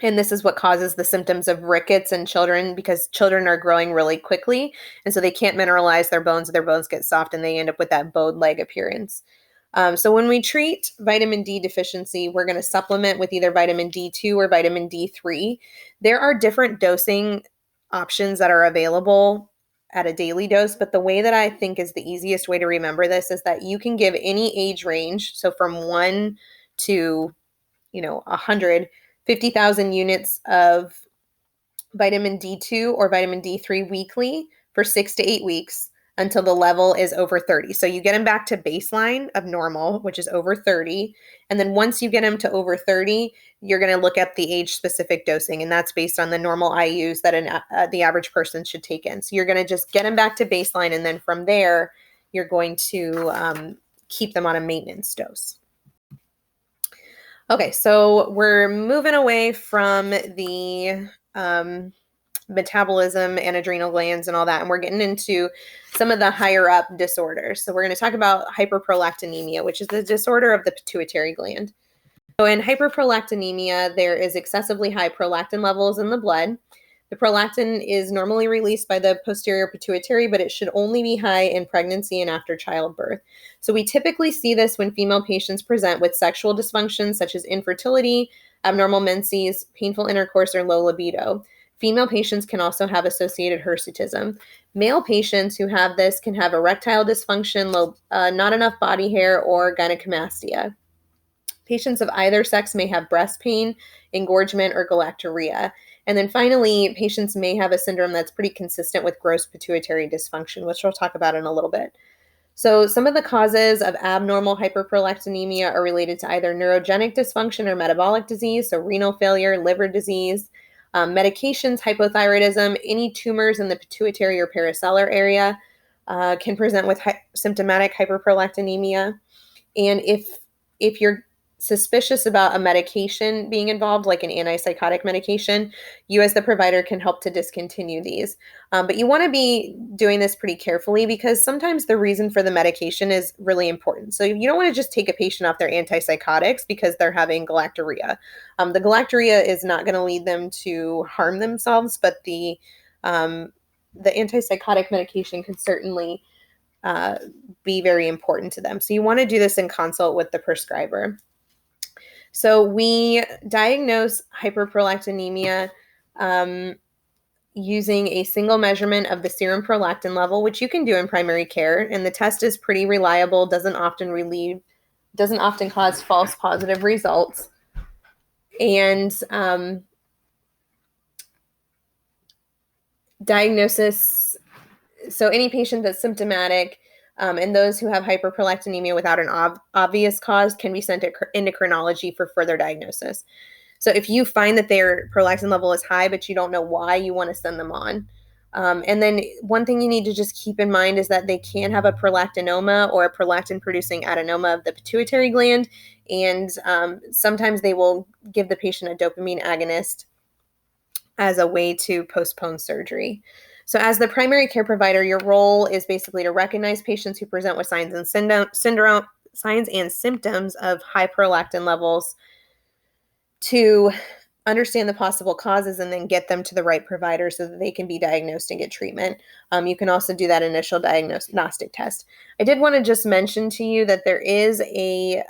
And this is what causes the symptoms of rickets in children, because children are growing really quickly. And so they can't mineralize their bones get soft, and they end up with that bowed leg appearance. So when we treat vitamin D deficiency, we're going to supplement with either vitamin D2 or vitamin D3. There are different dosing options that are available at a daily dose, but the way that I think is the easiest way to remember this is that you can give any age range, so from 1 to 150,000 units of vitamin D2 or vitamin D3 weekly for 6 to 8 weeks until the level is over 30. So you get them back to baseline of normal, which is over 30. And then once you get them to over 30, you're going to look at the age-specific dosing, and that's based on the normal IUs that the average person should take in. So you're going to just get them back to baseline, and then from there, you're going to keep them on a maintenance dose. Okay, so we're moving away from the metabolism and adrenal glands and all that, and we're getting into some of the higher up disorders. So we're going to talk about hyperprolactinemia, which is the disorder of the pituitary gland. So in hyperprolactinemia, there is excessively high prolactin levels in the blood. The prolactin is normally released by the posterior pituitary, but it should only be high in pregnancy and after childbirth. So we typically see this when female patients present with sexual dysfunction such as infertility, abnormal menses, painful intercourse, or low libido. Female patients can also have associated hirsutism. Male patients who have this can have erectile dysfunction, not enough body hair, or gynecomastia. Patients of either sex may have breast pain, engorgement, or galactorrhea. And then finally, patients may have a syndrome that's pretty consistent with gross pituitary dysfunction, which we'll talk about in a little bit. So some of the causes of abnormal hyperprolactinemia are related to either neurogenic dysfunction or metabolic disease, so renal failure, liver disease, medications, hypothyroidism, any tumors in the pituitary or paracellular area can present with symptomatic hyperprolactinemia. And if you're suspicious about a medication being involved, like an antipsychotic medication, you as the provider can help to discontinue these. But you want to be doing this pretty carefully because sometimes the reason for the medication is really important. So you don't want to just take a patient off their antipsychotics because they're having galactorrhea. The galactorrhea is not going to lead them to harm themselves, but the antipsychotic medication can certainly be very important to them. So you want to do this in consult with the prescriber. So we diagnose hyperprolactinemia using a single measurement of the serum prolactin level, which you can do in primary care, and the test is pretty reliable, doesn't often cause false positive results. And diagnosis, so any patient that's symptomatic and those who have hyperprolactinemia without an obvious cause can be sent to endocrinology for further diagnosis. So if you find that their prolactin level is high, but you don't know why, you want to send them on. And then one thing you need to just keep in mind is that they can have a prolactinoma or a prolactin-producing adenoma of the pituitary gland. And sometimes they will give the patient a dopamine agonist as a way to postpone surgery. So as the primary care provider, your role is basically to recognize patients who present with signs and symptoms of high prolactin levels, to understand the possible causes and then get them to the right provider so that they can be diagnosed and get treatment. You can also do that initial diagnostic test. I did want to just mention to you that there is a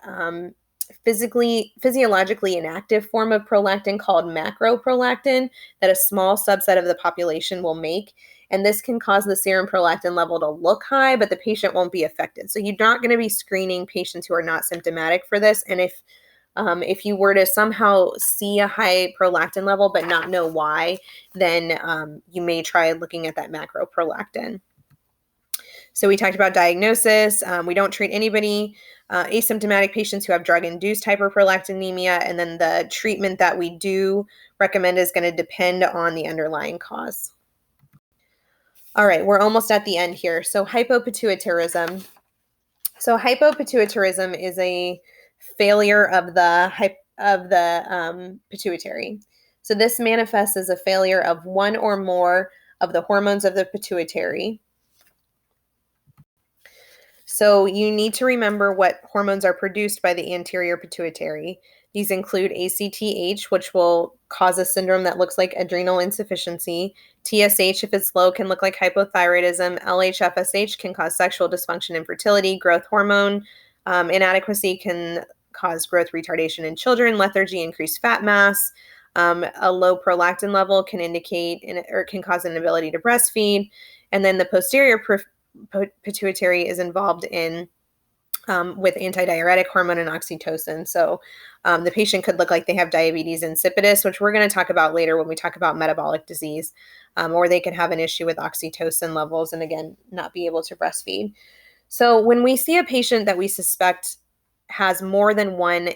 physiologically inactive form of prolactin called macroprolactin that a small subset of the population will make. And this can cause the serum prolactin level to look high, but the patient won't be affected. So you're not going to be screening patients who are not symptomatic for this. And if you were to somehow see a high prolactin level but not know why, then you may try looking at that macroprolactin. So we talked about diagnosis. We don't treat anybody, asymptomatic patients who have drug-induced hyperprolactinemia, and then the treatment that we do recommend is going to depend on the underlying cause. All right, we're almost at the end here. So hypopituitarism. So hypopituitarism is a failure of the pituitary. So this manifests as a failure of one or more of the hormones of the pituitary. So you need to remember what hormones are produced by the anterior pituitary. These include ACTH, which will cause a syndrome that looks like adrenal insufficiency. TSH, if it's low, can look like hypothyroidism. LH-FSH can cause sexual dysfunction and infertility. Growth hormone inadequacy can cause growth retardation in children. Lethargy, increased fat mass. A low prolactin level can can cause an inability to breastfeed. And then the posterior pituitary is involved in with antidiuretic hormone and oxytocin. So the patient could look like they have diabetes insipidus, which we're going to talk about later when we talk about metabolic disease, or they could have an issue with oxytocin levels and, again, not be able to breastfeed. So when we see a patient that we suspect has more than one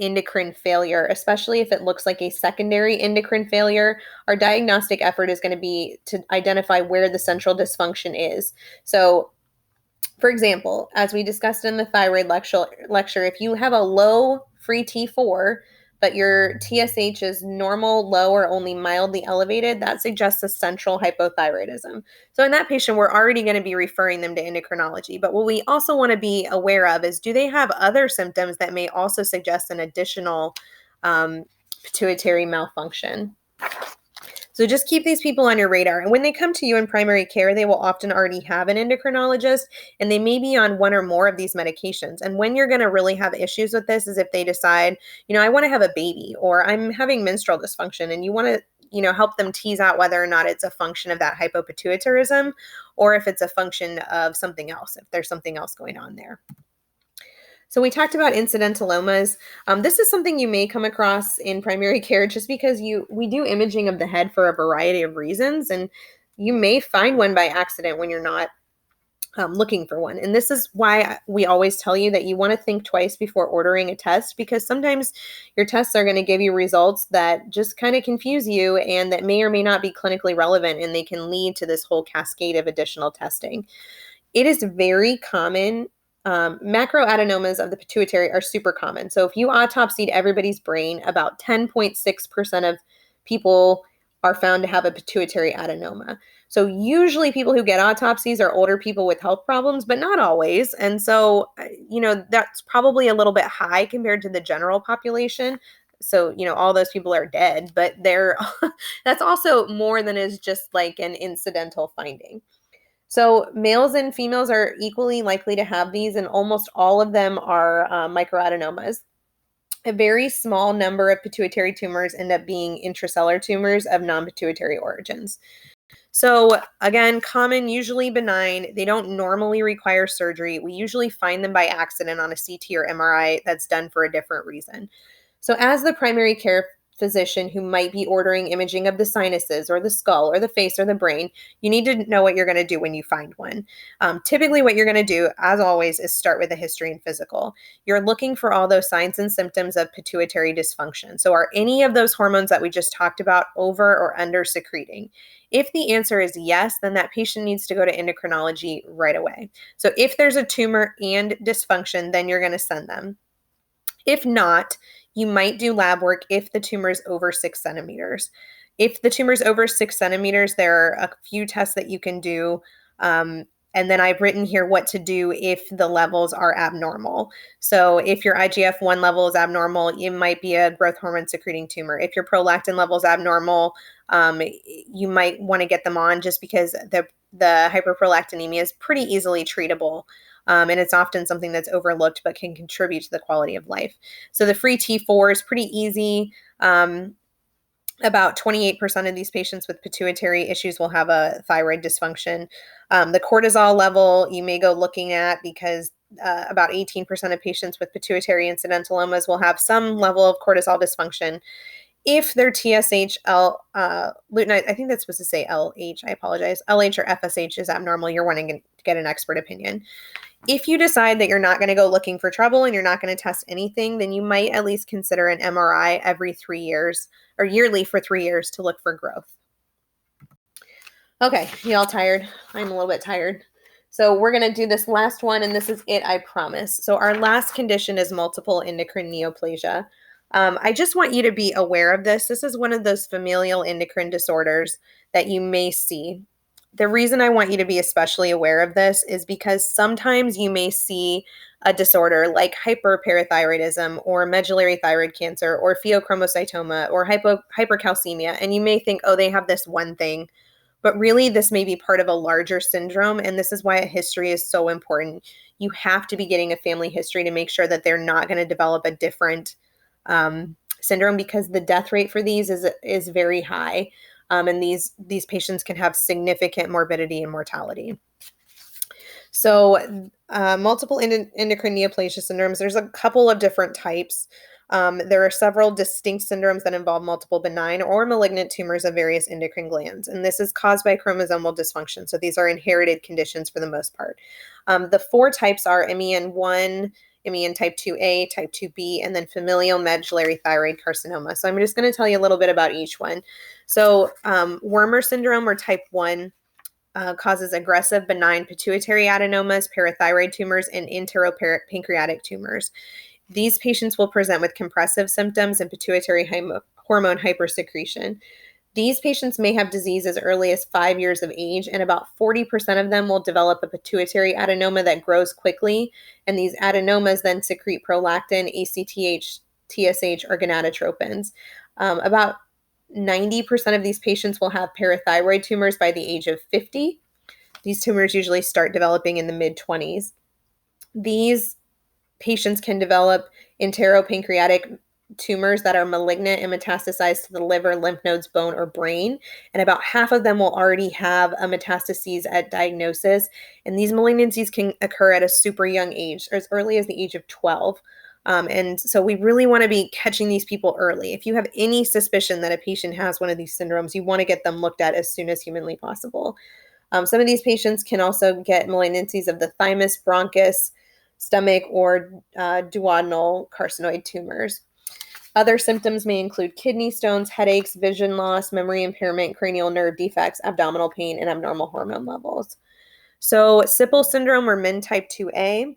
endocrine failure, especially if it looks like a secondary endocrine failure, our diagnostic effort is going to be to identify where the central dysfunction is. So, for example, as we discussed in the thyroid lecture, if you have a low free T4, but your TSH is normal, low, or only mildly elevated, that suggests a central hypothyroidism. So in that patient, we're already going to be referring them to endocrinology. But what we also want to be aware of is, do they have other symptoms that may also suggest an additional pituitary malfunction? So just keep these people on your radar. And when they come to you in primary care, they will often already have an endocrinologist, and they may be on one or more of these medications. And when you're going to really have issues with this is if they decide, I want to have a baby, or I'm having menstrual dysfunction, and you want to, help them tease out whether or not it's a function of that hypopituitarism or if it's a function of something else, if there's something else going on there. So we talked about incidentalomas. This is something you may come across in primary care just because we do imaging of the head for a variety of reasons, and you may find one by accident when you're not looking for one. And this is why we always tell you that you want to think twice before ordering a test, because sometimes your tests are going to give you results that just kind of confuse you and that may or may not be clinically relevant, and they can lead to this whole cascade of additional testing. It is very common. Macroadenomas of the pituitary are super common. So if you autopsied everybody's brain, about 10.6% of people are found to have a pituitary adenoma. So usually people who get autopsies are older people with health problems, but not always. And so, that's probably a little bit high compared to the general population. So, all those people are dead, but that's also more than is just like an incidental finding. So males and females are equally likely to have these, and almost all of them are microadenomas. A very small number of pituitary tumors end up being intracellular tumors of non-pituitary origins. So again, common, usually benign. They don't normally require surgery. We usually find them by accident on a CT or MRI that's done for a different reason. So as the primary care physician who might be ordering imaging of the sinuses or the skull or the face or the brain, you need to know what you're going to do when you find one. Typically, what you're going to do, as always, is start with a history and physical. You're looking for all those signs and symptoms of pituitary dysfunction. So are any of those hormones that we just talked about over or under secreting? If the answer is yes, then that patient needs to go to endocrinology right away. So if there's a tumor and dysfunction, then you're going to send them. If not, you might do lab work if the tumor is over 6 centimeters. If the tumor is over 6 centimeters, there are a few tests that you can do. And then I've written here what to do if the levels are abnormal. So if your IGF-1 level is abnormal, it might be a growth hormone secreting tumor. If your prolactin level is abnormal, you might want to get them on, just because the hyperprolactinemia is pretty easily treatable. And it's often something that's overlooked but can contribute to the quality of life. So the free T4 is pretty easy. About 28% of these patients with pituitary issues will have a thyroid dysfunction. The cortisol level you may go looking at, because about 18% of patients with pituitary incidentalomas will have some level of cortisol dysfunction. If their TSH, lutein, I think that's supposed to say LH, I apologize, LH or FSH is abnormal, you're wanting to get an expert opinion. If you decide that you're not going to go looking for trouble and you're not going to test anything, then you might at least consider an MRI every 3 years, or yearly for 3 years, to look for growth. Okay, y'all tired? I'm a little bit tired. So we're going to do this last one, and this is it, I promise. So our last condition is multiple endocrine neoplasia. I just want you to be aware of this. This is one of those familial endocrine disorders that you may see. The reason I want you to be especially aware of this is because sometimes you may see a disorder like hyperparathyroidism or medullary thyroid cancer or pheochromocytoma or hypercalcemia, and you may think, oh, they have this one thing. But really, this may be part of a larger syndrome, and this is why a history is so important. You have to be getting a family history to make sure that they're not going to develop a different syndrome, because the death rate for these is very high. And these patients can have significant morbidity and mortality. So multiple endocrine neoplasia syndromes, there's a couple of different types. There are several distinct syndromes that involve multiple benign or malignant tumors of various endocrine glands, and this is caused by chromosomal dysfunction. So these are inherited conditions for the most part. The 4 types are MEN1, MEN type 2A, type 2B, and then familial medullary thyroid carcinoma. So I'm just going to tell you a little bit about each one. So Wermer syndrome, or type 1, causes aggressive benign pituitary adenomas, parathyroid tumors, and enteropancreatic tumors. These patients will present with compressive symptoms and pituitary hormone hypersecretion. These patients may have disease as early as 5 years of age, and about 40% of them will develop a pituitary adenoma that grows quickly, and these adenomas then secrete prolactin, ACTH, TSH, or gonadotropins. About 90% of these patients will have parathyroid tumors by the age of 50. These tumors usually start developing in the mid-20s. These patients can develop enteropancreatic tumors that are malignant and metastasize to the liver, lymph nodes, bone, or brain. And about half of them will already have a metastases at diagnosis. And these malignancies can occur at a super young age, or as early as the age of 12. And so we really want to be catching these people early. If you have any suspicion that a patient has one of these syndromes, you want to get them looked at as soon as humanly possible. Some of these patients can also get malignancies of the thymus, bronchus, stomach, or duodenal carcinoid tumors. Other symptoms may include kidney stones, headaches, vision loss, memory impairment, cranial nerve defects, abdominal pain, and abnormal hormone levels. So, Sippel syndrome, or MIN type 2A,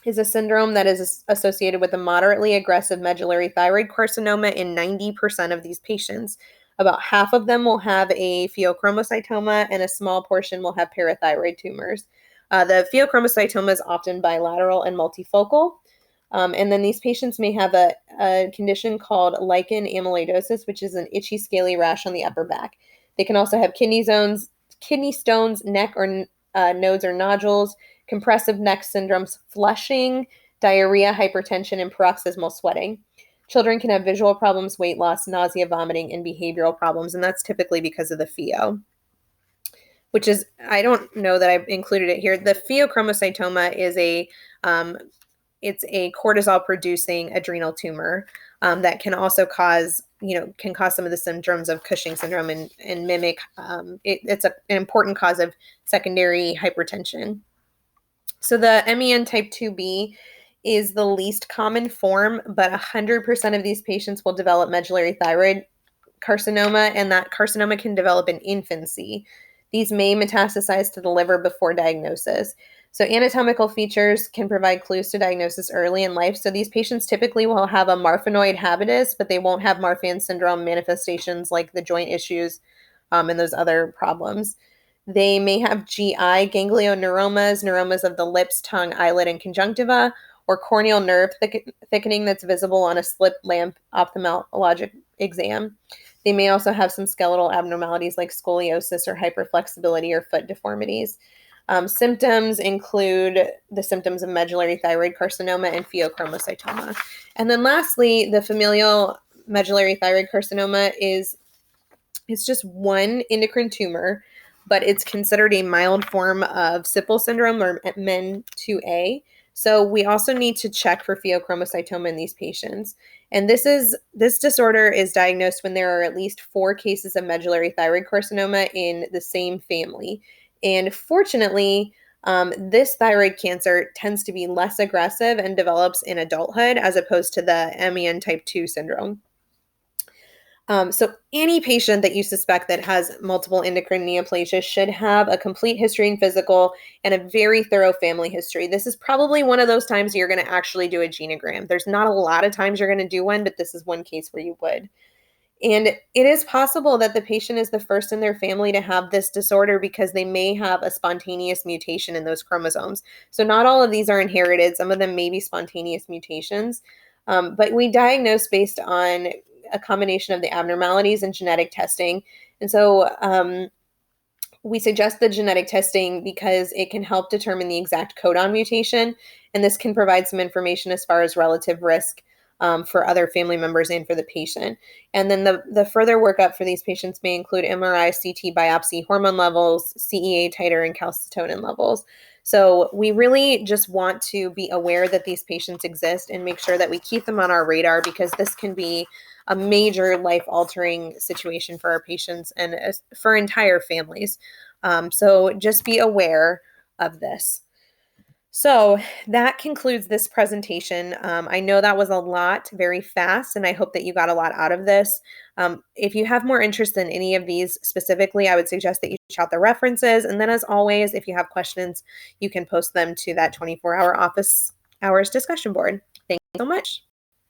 is a syndrome that is associated with a moderately aggressive medullary thyroid carcinoma in 90% of these patients. About half of them will have a pheochromocytoma, and a small portion will have parathyroid tumors. The pheochromocytoma is often bilateral and multifocal. And then these patients may have a condition called lichen amyloidosis, which is an itchy, scaly rash on the upper back. They can also have kidney stones, neck or nodes or nodules, compressive neck syndromes, flushing, diarrhea, hypertension, and paroxysmal sweating. Children can have visual problems, weight loss, nausea, vomiting, and behavioral problems, and that's typically because of the pheo, which is, I don't know that I've included it here. The pheochromocytoma is it's a cortisol-producing adrenal tumor that can also cause some of the symptoms of Cushing syndrome and mimic. It's an important cause of secondary hypertension. So the MEN type 2B is the least common form, but 100% of these patients will develop medullary thyroid carcinoma, and that carcinoma can develop in infancy. These may metastasize to the liver before diagnosis. So anatomical features can provide clues to diagnosis early in life. So these patients typically will have a Marfanoid habitus, but they won't have Marfan syndrome manifestations like the joint issues and those other problems. They may have GI neuromas of the lips, tongue, eyelid, and conjunctiva, or corneal nerve thickening that's visible on a slit lamp ophthalmologic exam. They may also have some skeletal abnormalities like scoliosis or hyperflexibility or foot deformities. Symptoms include the symptoms of medullary thyroid carcinoma and pheochromocytoma. And then lastly, the familial medullary thyroid carcinoma it's just one endocrine tumor, but it's considered a mild form of Sippel syndrome, or MEN 2A. So we also need to check for pheochromocytoma in these patients. And this disorder is diagnosed when there are at least 4 cases of medullary thyroid carcinoma in the same family. And fortunately, this thyroid cancer tends to be less aggressive and develops in adulthood as opposed to the MEN type 2 syndrome. So any patient that you suspect that has multiple endocrine neoplasia should have a complete history and physical and a very thorough family history. This is probably one of those times you're going to actually do a genogram. There's not a lot of times you're going to do one, but this is one case where you would. And it is possible that the patient is the first in their family to have this disorder because they may have a spontaneous mutation in those chromosomes. So not all of these are inherited. Some of them may be spontaneous mutations. But we diagnose based on a combination of the abnormalities and genetic testing. And so we suggest the genetic testing because it can help determine the exact codon mutation. And this can provide some information as far as relative risk for other family members and for the patient. And then the further workup for these patients may include MRI, CT biopsy, hormone levels, CEA titer, and calcitonin levels. So we really just want to be aware that these patients exist and make sure that we keep them on our radar, because this can be a major life-altering situation for our patients and for entire families. So just be aware of this. So that concludes this presentation. I know that was a lot, very fast, and I hope that you got a lot out of this. If you have more interest in any of these specifically, I would suggest that you check out the references. And then as always, if you have questions, you can post them to that 24-hour office hours discussion board. Thank you so much.